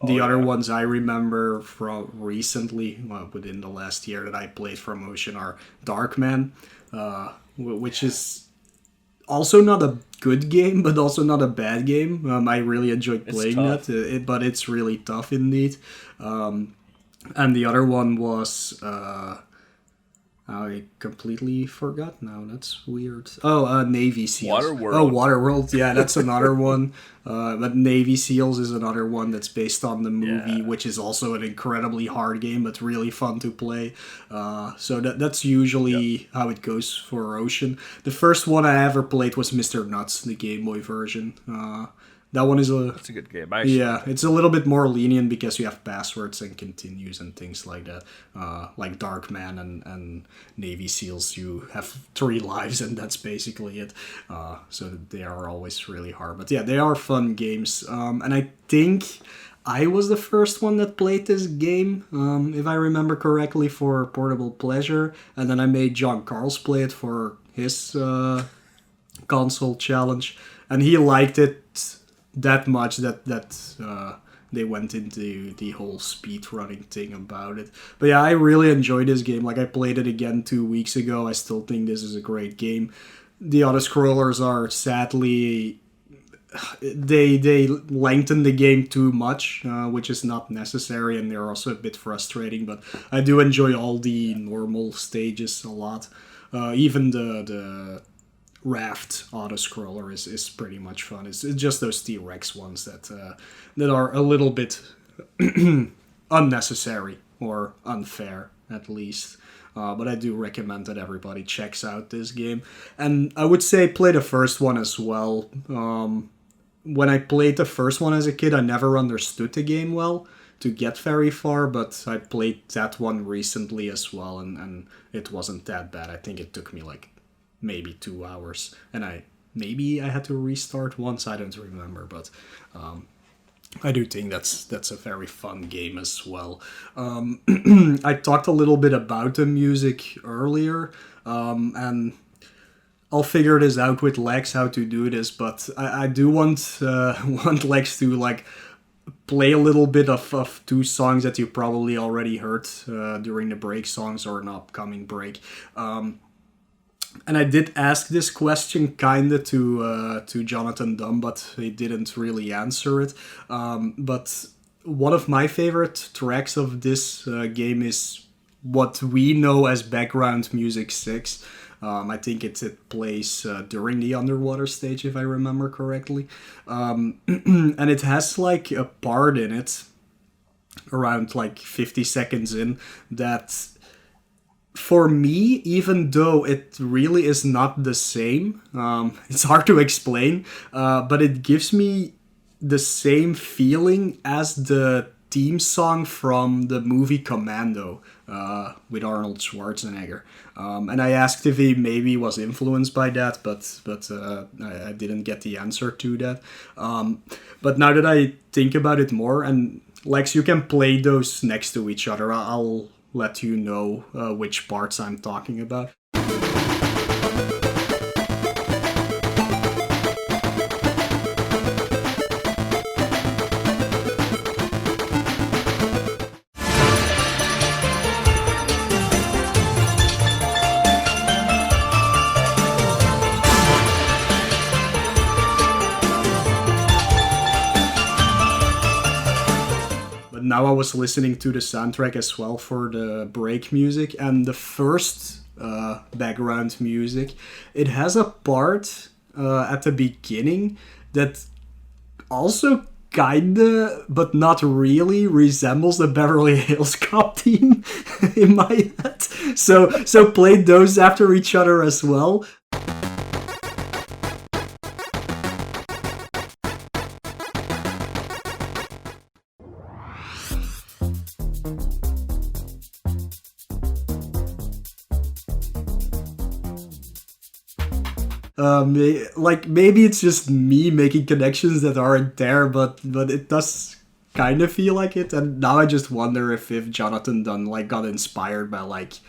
the other ones I remember from recently, within the last year that I played from Ocean, are Darkman, which is also not a good game, but also not a bad game. I really enjoyed playing that, but it's really tough indeed. And the other one was... I completely forgot now. That's weird. Oh, Navy Seals. Waterworld. Oh, Waterworld. Yeah, that's another one. But Navy Seals is another one that's based on the movie, which is also an incredibly hard game, but really fun to play. So that's usually how it goes for Ocean. The first one I ever played was Mr. Nuts, the Game Boy version. That one is that's a good game. Yeah, it's a little bit more lenient because you have passwords and continues and things like that. Like Darkman and Navy Seals, you have 3 lives and that's basically it. So they are always really hard. But yeah, they are fun games. And I think I was the first one that played this game, if I remember correctly, for Portable Pleasure. And then I made John Carls play it for his console challenge. And he liked it that much that they went into the whole speed running thing about it. But yeah, I really enjoyed this game. Like I played it again 2 weeks ago. I still think this is a great game. The auto-scrollers are sadly... They lengthen the game too much, which is not necessary, and they're also a bit frustrating. But I do enjoy all the normal stages a lot. Even the Raft auto-scroller is pretty much fun. It's just those T-Rex ones that are a little bit unnecessary or unfair, at least. But I do recommend that everybody checks out this game. And I would say play the first one as well. When I played the first one as a kid, I never understood the game well to get very far, but I played that one recently as well, and it wasn't that bad. I think it took me like maybe 2 hours, and I had to restart once. I don't remember, but I do think that's a very fun game as well. I talked a little bit about the music earlier, and I'll figure this out with Lex how to do this, but I do want Lex to like play a little bit of 2 songs that you probably already heard during the break songs or an upcoming break. And I did ask this question kinda to Jonathan Dunn, but he didn't really answer it. But one of my favorite tracks of this game is what we know as background music 6. I think it plays during the underwater stage, if I remember correctly. And it has like a part in it, around like 50 seconds in, that... For me, even though it really is not the same, it's hard to explain, but it gives me the same feeling as the theme song from the movie Commando with Arnold Schwarzenegger. And I asked if he maybe was influenced by that, but I didn't get the answer to that. But now that I think about it more, and Lex, you can play those next to each other. I'll let you know which parts I'm talking about. Now I was listening to the soundtrack as well for the break music, and the first background music, it has a part at the beginning that also kinda, but not really, resembles the Beverly Hills Cop team in my head. So play those after each other as well. Maybe it's just me making connections that aren't there, but it does kind of feel like it. And now I just wonder if Jonathan Dunn got inspired by late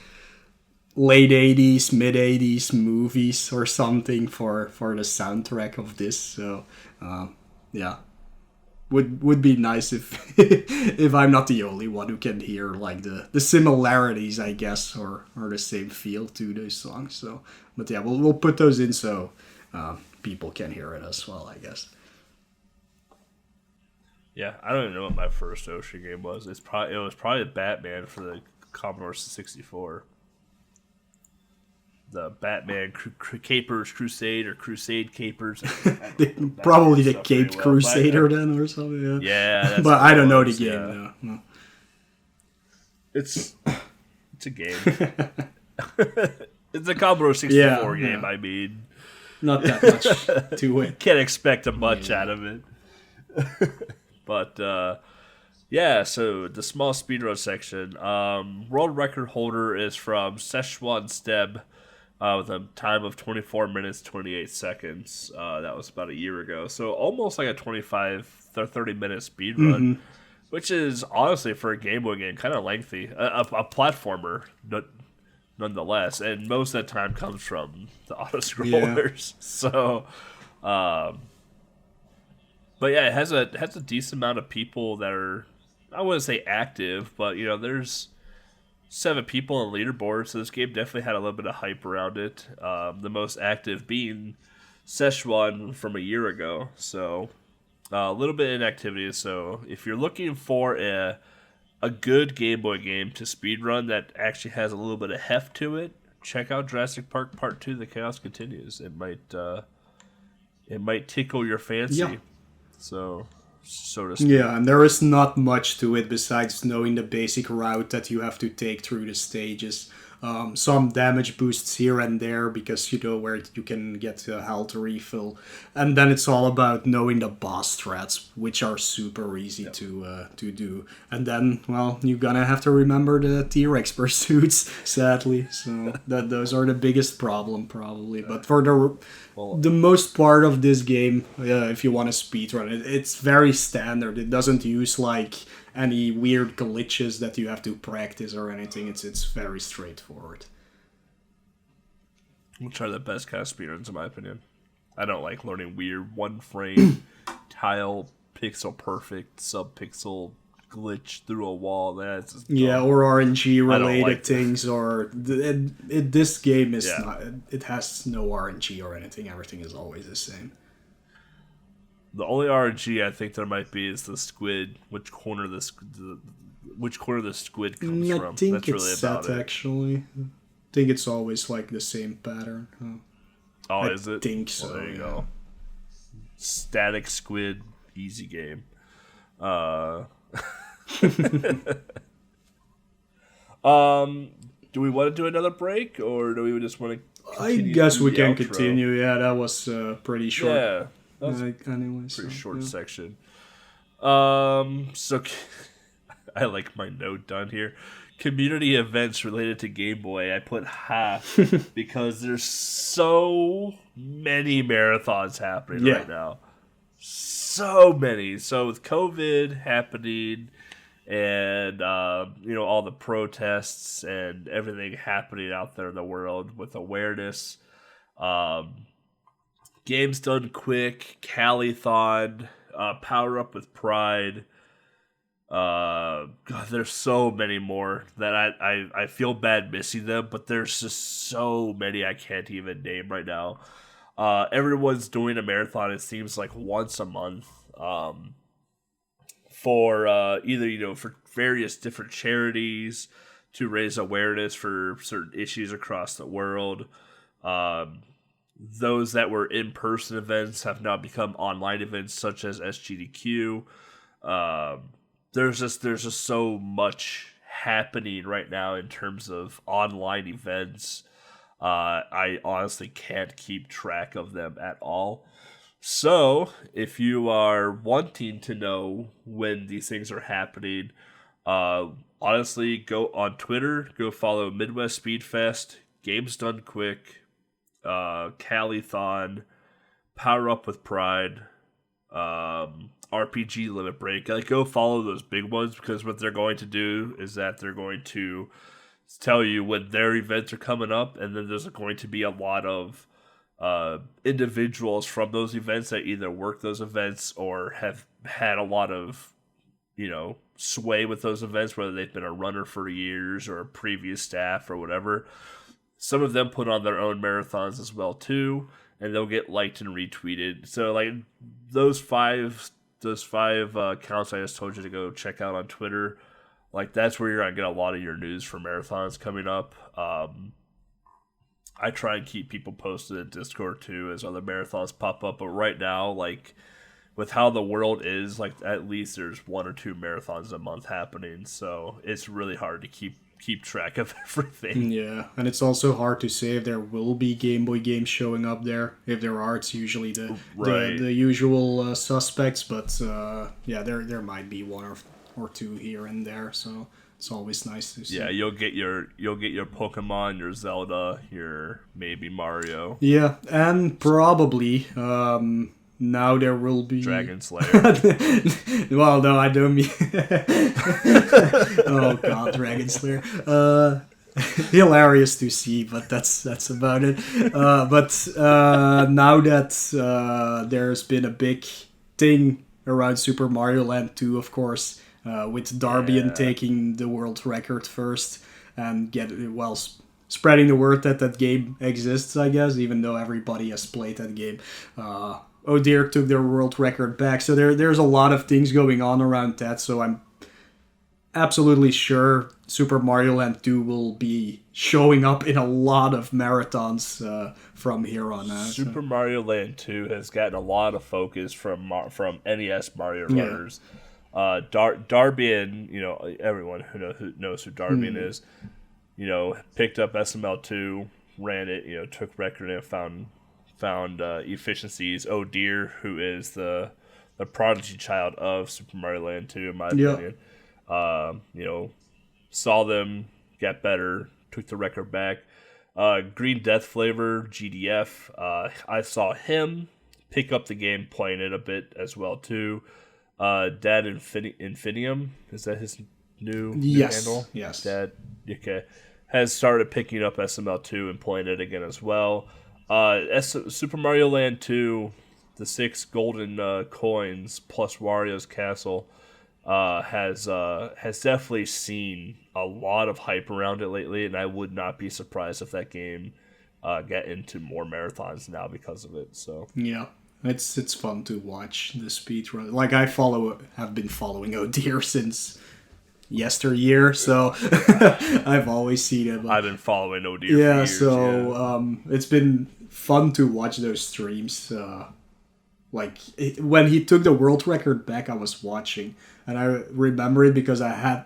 80s, mid 80s movies or something for the soundtrack of this. So yeah, would be nice if if I'm not the only one who can hear the similarities, I guess, or the same feel to those songs. So, but yeah, we'll put those in so people can hear it as well, I guess. Yeah, I don't even know what my first Ocean game was. It was probably Batman for the Commodore 64. The Batman Capers Crusade or Crusade Capers. Probably the Caped Crusader then or something. Yeah, that's but I don't know the game. No. It's a game. It's a Commodore 64 game. I mean, not that much to it. Can't expect much out of it. But yeah, so the small speedrun section. World record holder is from Szechuan Steb. With a time of 24 minutes, 28 seconds. That was about a year ago. So almost like a 25 or 30-minute speed run, which is honestly, for a Game Boy game, kind of lengthy. A platformer, nonetheless. And most of that time comes from the auto-scrollers. Yeah. So, but yeah, it has a decent amount of people that are, I wouldn't say active, but, there's 7 people on leaderboard, so this game definitely had a little bit of hype around it. The most active being Szechuan from a year ago, so a little bit in activity. So if you're looking for a good Game Boy game to speedrun that actually has a little bit of heft to it, check out Jurassic Park Part 2: The Chaos Continues. It might tickle your fancy. Yeah. So to speak. Yeah, and there is not much to it besides knowing the basic route that you have to take through the stages. Some damage boosts here and there because you know where you can get a health refill. And then it's all about knowing the boss strats, which are super easy to do. And then, well, you're gonna have to remember the T-Rex pursuits, sadly. So those are the biggest problem, probably. But for the most part of this game, if you want to speedrun it, it's very standard. It doesn't use any weird glitches that you have to practice or anything. It's very straightforward. Which are the best kind of speedruns, in my opinion. I don't like learning weird one frame tile pixel perfect sub-pixel glitch through a wall. That's just dumb. Or RNG related things, or this game is not. It has no RNG or anything. Everything is always the same. The only RNG I think there might be is the squid. Which corner the squid comes from? I think that's really about it. Actually, I think it's always the same pattern. Is it? I think so. Well, there you go. Static squid, easy game. Do we want to do another break, or do we just want to? I guess we can continue. Yeah, that was pretty short. Yeah. Pretty short section. So I like my note down here. Community events related to Game Boy. I put half because there's so many marathons happening right now. So many. So with COVID happening, and all the protests and everything happening out there in the world with awareness. Games Done Quick, Calithon, Power Up with Pride. God, there's so many more that I feel bad missing them, but there's just so many I can't even name right now. Everyone's doing a marathon, it seems like once a month, for either for various different charities to raise awareness for certain issues across the world. Those that were in-person events have now become online events, such as SGDQ. There's just so much happening right now in terms of online events. I honestly can't keep track of them at all. So, if you are wanting to know when these things are happening, honestly, go on Twitter, go follow Midwest Speed Fest, Games Done Quick, Calithon, Power Up with Pride, RPG Limit Break. Like, go follow those big ones, because what they're going to do is that they're going to tell you when their events are coming up, and then there's going to be a lot of individuals from those events that either work those events or have had a lot of sway with those events, whether they've been a runner for years or a previous staff or whatever. Some of them put on their own marathons as well too, and they'll get liked and retweeted. So like those five accounts I just told you to go check out on Twitter, like that's where you're gonna get a lot of your news for marathons coming up. I try and keep people posted at Discord too as other marathons pop up, but right now, like with how the world is, like at least there's 1 or 2 marathons a month happening, so it's really hard to keep track of everything. Yeah, and it's also hard to say if there will be Game Boy games showing up there. If there are, it's usually the usual suspects, but there might be 1 or 2 here and there, so it's always nice to see. Yeah, you'll get your Pokemon, your Zelda, your maybe Mario. Yeah, and probably now there will be Dragon Slayer. Well, no, I don't mean. Oh God, Dragon Slayer. Hilarious to see, but that's about it. But now that there's been a big thing around Super Mario Land 2, of course, with Darbian taking the world record first and spreading the word that game exists, I guess, even though everybody has played that game. Oh Dear took their world record back, so there's a lot of things going on around that, so I'm absolutely sure Super Mario Land 2 will be showing up in a lot of marathons from here on out. Super Mario Land 2 has gotten a lot of focus from NES Mario runners. Darbian, everyone who knows who Darbian is, picked up SML2, ran it, took record and found efficiencies. Oh Dear, who is the prodigy child of Super Mario Land 2, in my opinion, saw them get better, took the record back. Green Death Flavor, GDF, I saw him pick up the game, playing it a bit as well too. Dad Infinium, is that his new handle? Yes. Dad, okay, has started picking up SML2 and playing it again as well. Super Mario Land 2, the 6 golden coins plus Wario's Castle, has definitely seen a lot of hype around it lately, and I would not be surprised if that game get into more marathons now because of it. So yeah, it's fun to watch the speedrun. Like have been following Oh Dear since yesteryear, so I've always seen it. I've been following Oh Dear for years. So it's been fun to watch those streams. When he took the world record back, I was watching, and I remember it because I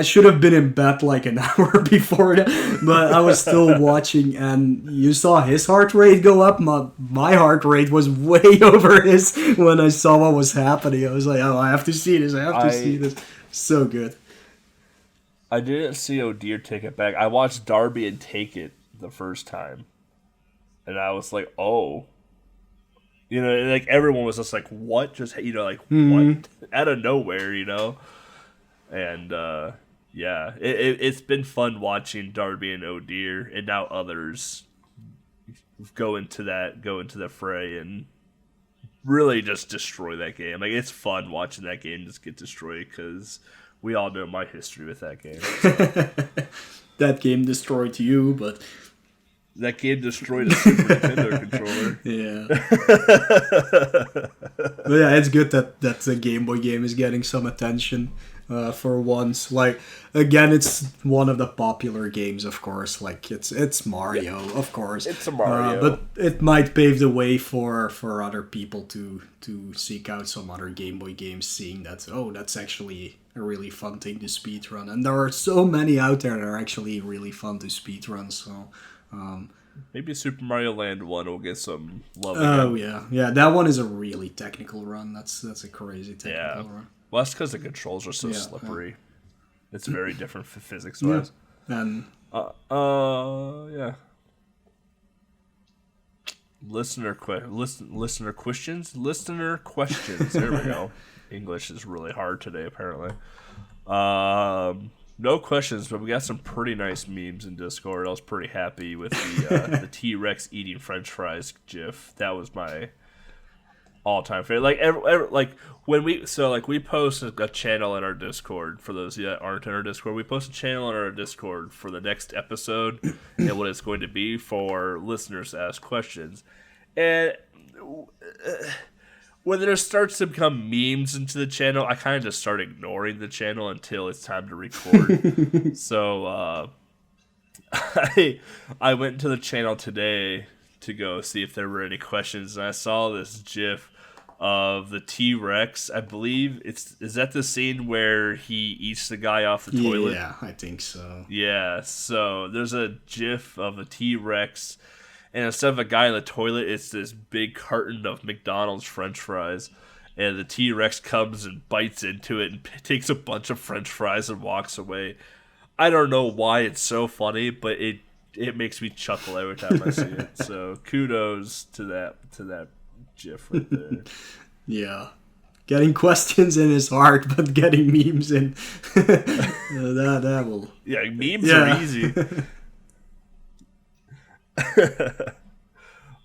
should have been in bed like an hour before that, but I was still watching, and you saw his heart rate go up. My heart rate was way over his when I saw what was happening. I was like, oh, I have to see this. I have to see this. So good. I didn't see Oh Dear take it back. I watched Darbian take it the first time, and I was like, oh. Like everyone was just like, what? Just, what? Out of nowhere, And it's been fun watching Darby and O'Deer, and now others go into the fray and really just destroy that game. Like, it's fun watching that game just get destroyed, because we all know my history with that game. So. That game destroyed you, but that game destroyed a Super Nintendo controller. Yeah. But yeah, it's good that the Game Boy game is getting some attention for once. Like, again, it's one of the popular games, of course. Like, it's Mario, of course. It's a Mario. But it might pave the way for other people to seek out some other Game Boy games, seeing that, that's actually a really fun thing to speedrun. And there are so many out there that are actually really fun to speedrun, so... maybe Super Mario Land 1 will get some love again. Yeah, that one is a really technical run. That's a crazy technical run. Well, that's because the controls are so slippery. It's very different physics-wise. Yeah. And Listener questions. There we go. English is really hard today, apparently. No questions, but we got some pretty nice memes in Discord. I was pretty happy with the T-Rex eating French fries GIF. That was my all-time favorite. Like we post a channel in our Discord. For those of you that aren't in our Discord, we post a channel in our Discord for the next episode and what it's going to be for listeners to ask questions. And when there starts to become memes into the channel, I kind of just start ignoring the channel until it's time to record. So I went to the channel today to go see if there were any questions, and I saw this GIF of the T-Rex. I believe is that the scene where he eats the guy off the toilet? Yeah, I think so. Yeah, so there's a GIF of a T-Rex, and instead of a guy in the toilet, it's this big carton of McDonald's French fries. And the T-Rex comes and bites into it and takes a bunch of French fries and walks away. I don't know why it's so funny, but it makes me chuckle every time I see it. So kudos to that GIF right there. Yeah. Getting questions in is hard, but getting memes in, that will... Yeah, memes are easy.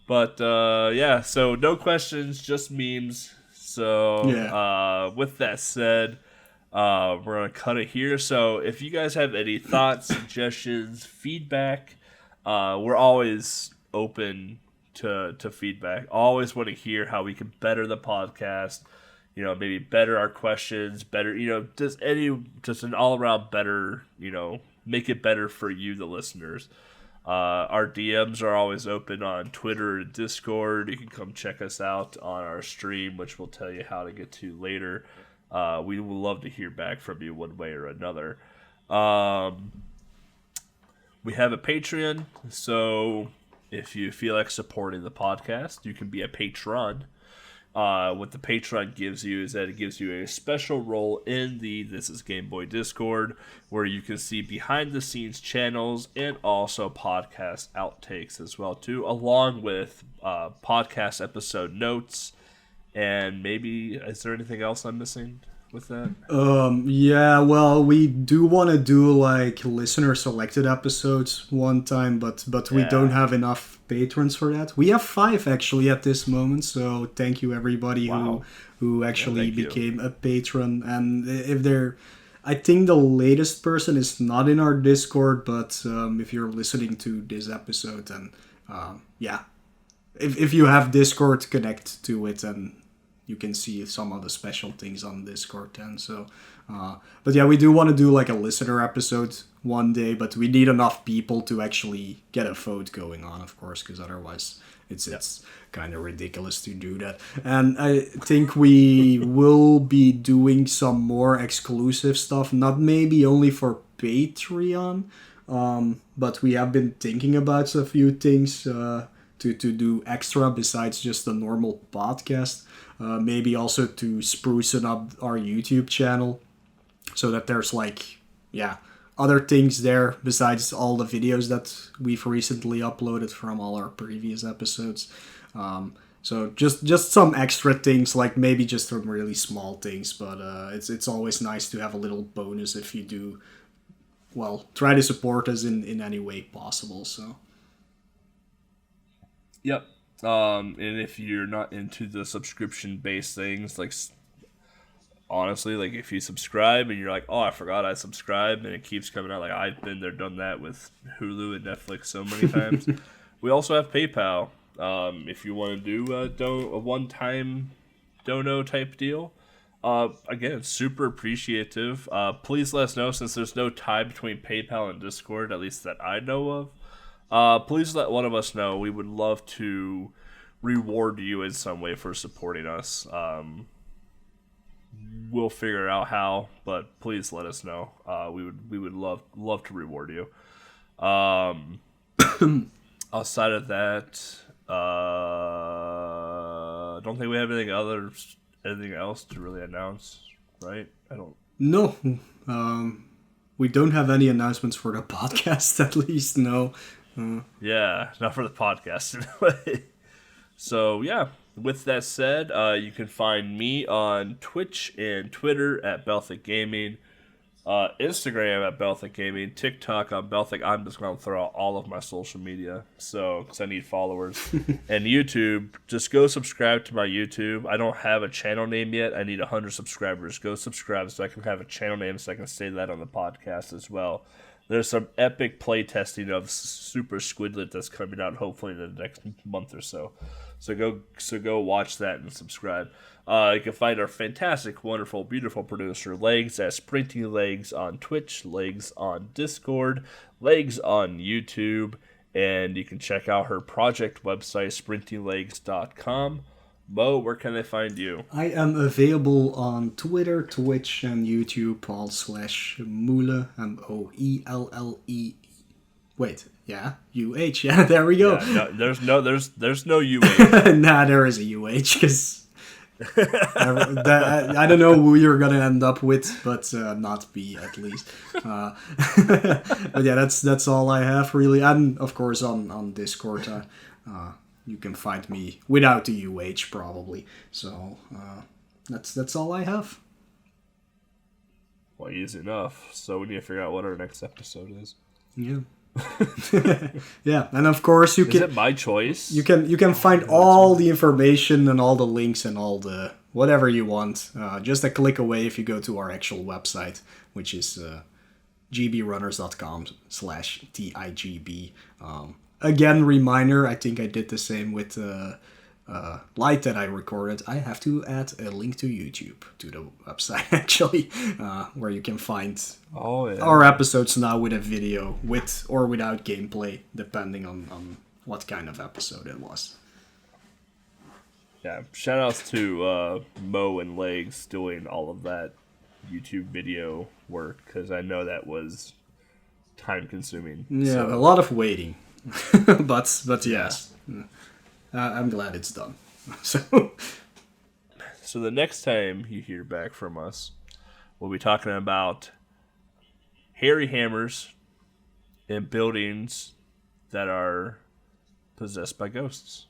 But so no questions, just memes. So with that said, we're gonna cut it here. So if you guys have any thoughts, suggestions, feedback, we're always open to feedback. Always want to hear how we can better the podcast. Maybe better our questions, better, just an all around better, make it better for you, the listeners. Our DMs are always open on Twitter and Discord. You can come check us out on our stream, which we'll tell you how to get to later. We would love to hear back from you one way or another. We have a Patreon, so if you feel like supporting the podcast, you can be a patron. What the Patreon gives you is that it gives you a special role in the This Is Game Boy Discord, where you can see behind the scenes channels and also podcast outtakes as well too, along with podcast episode notes. And maybe, is there anything else I'm missing with that? Yeah, well, we do want to do like listener selected episodes one time, but we don't have enough patrons for that. We have 5 actually at this moment, so thank you everybody who actually became a patron. And I think the latest person is not in our Discord, but if you're listening to this episode, then if you have Discord, connect to it and you can see some of the special things on Discord then. So, but yeah, we do want to do like a listener episode one day, but we need enough people to actually get a vote going on, of course, because otherwise it's kind of ridiculous to do that. And I think we will be doing some more exclusive stuff, not maybe only for Patreon, but we have been thinking about a few things to do extra besides just the normal podcast. Maybe also to sprucing up our YouTube channel so that there's other things there besides all the videos that we've recently uploaded from all our previous episodes. So just some extra things, like maybe just some really small things, but it's always nice to have a little bonus if you do, well, try to support us in any way possible. So. Yep. And if you're not into the subscription-based things, like, honestly, like, if you subscribe and you're like, oh, I forgot I subscribed, and it keeps coming out, like, I've been there, done that with Hulu and Netflix so many times. We also have PayPal. If you want to do a one-time dono type deal. Again, super appreciative. Please let us know, since there's no tie between PayPal and Discord, at least that I know of. Please let one of us know. We would love to reward you in some way for supporting us. We'll figure out how, but please let us know. We would love to reward you. Outside of that, I don't think we have anything else to really announce, right? I don't. No, we don't have any announcements for the podcast, at least. No. Yeah, not for the podcast anyway. So yeah, with that said, you can find me on Twitch and Twitter at Belthic Gaming, Instagram at Belthic Gaming, TikTok on Belthic. I'm just going to throw out all of my social media, because I need followers. And YouTube, just go subscribe to my YouTube. I don't have a channel name yet. I need 100 subscribers. Go subscribe so I can have a channel name, so I can say that on the podcast as well. There's some epic play testing of Super Squidlet that's coming out hopefully in the next month or so. So go watch that and subscribe. You can find our fantastic, wonderful, beautiful producer Legs at SprintingLegs on Twitch, Legs on Discord, Legs on YouTube, and you can check out her project website, SprintingLegs.com. Mo, where can they find you? I am available on Twitter, Twitch, and YouTube, all /Moelle, Moelle. Wait, yeah, UH, yeah, there we go. Yeah, no, there's no UH. Nah, there is a UH, because I don't know who you're gonna end up with, but not B at least. But yeah, that's all I have really, and of course on Discord. You can find me without the UH probably. So that's all I have. Well, easy enough. So we need to figure out what our next episode is. Yeah. Yeah, and of course you can. Is it my choice? You can find all the information and all the links and all the whatever you want. Just a click away if you go to our actual website, which is gbrunners.com/TIGB. Again, reminder, I think I did the same with Light that I recorded. I have to add a link to YouTube to the website, actually, where you can find our episodes now with a video, with or without gameplay, depending on what kind of episode it was. Yeah, shout outs to Mo and Legs doing all of that YouTube video work, because I know that was time consuming. Yeah, so. A lot of waiting. but yes, I'm glad it's done. So the next time you hear back from us, we'll be talking about hairy hammers in buildings that are possessed by ghosts,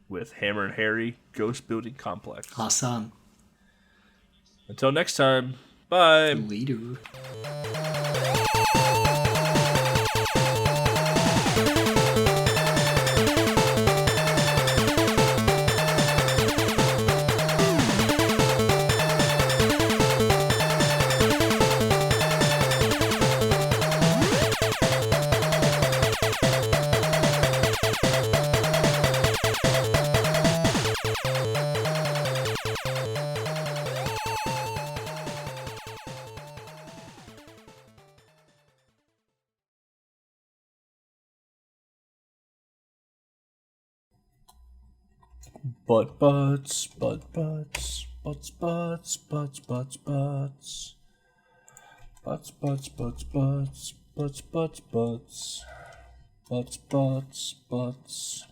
with Hammer and Harry Ghost Building Complex. Hassan. Until next time, bye. Later. Butts. Butts.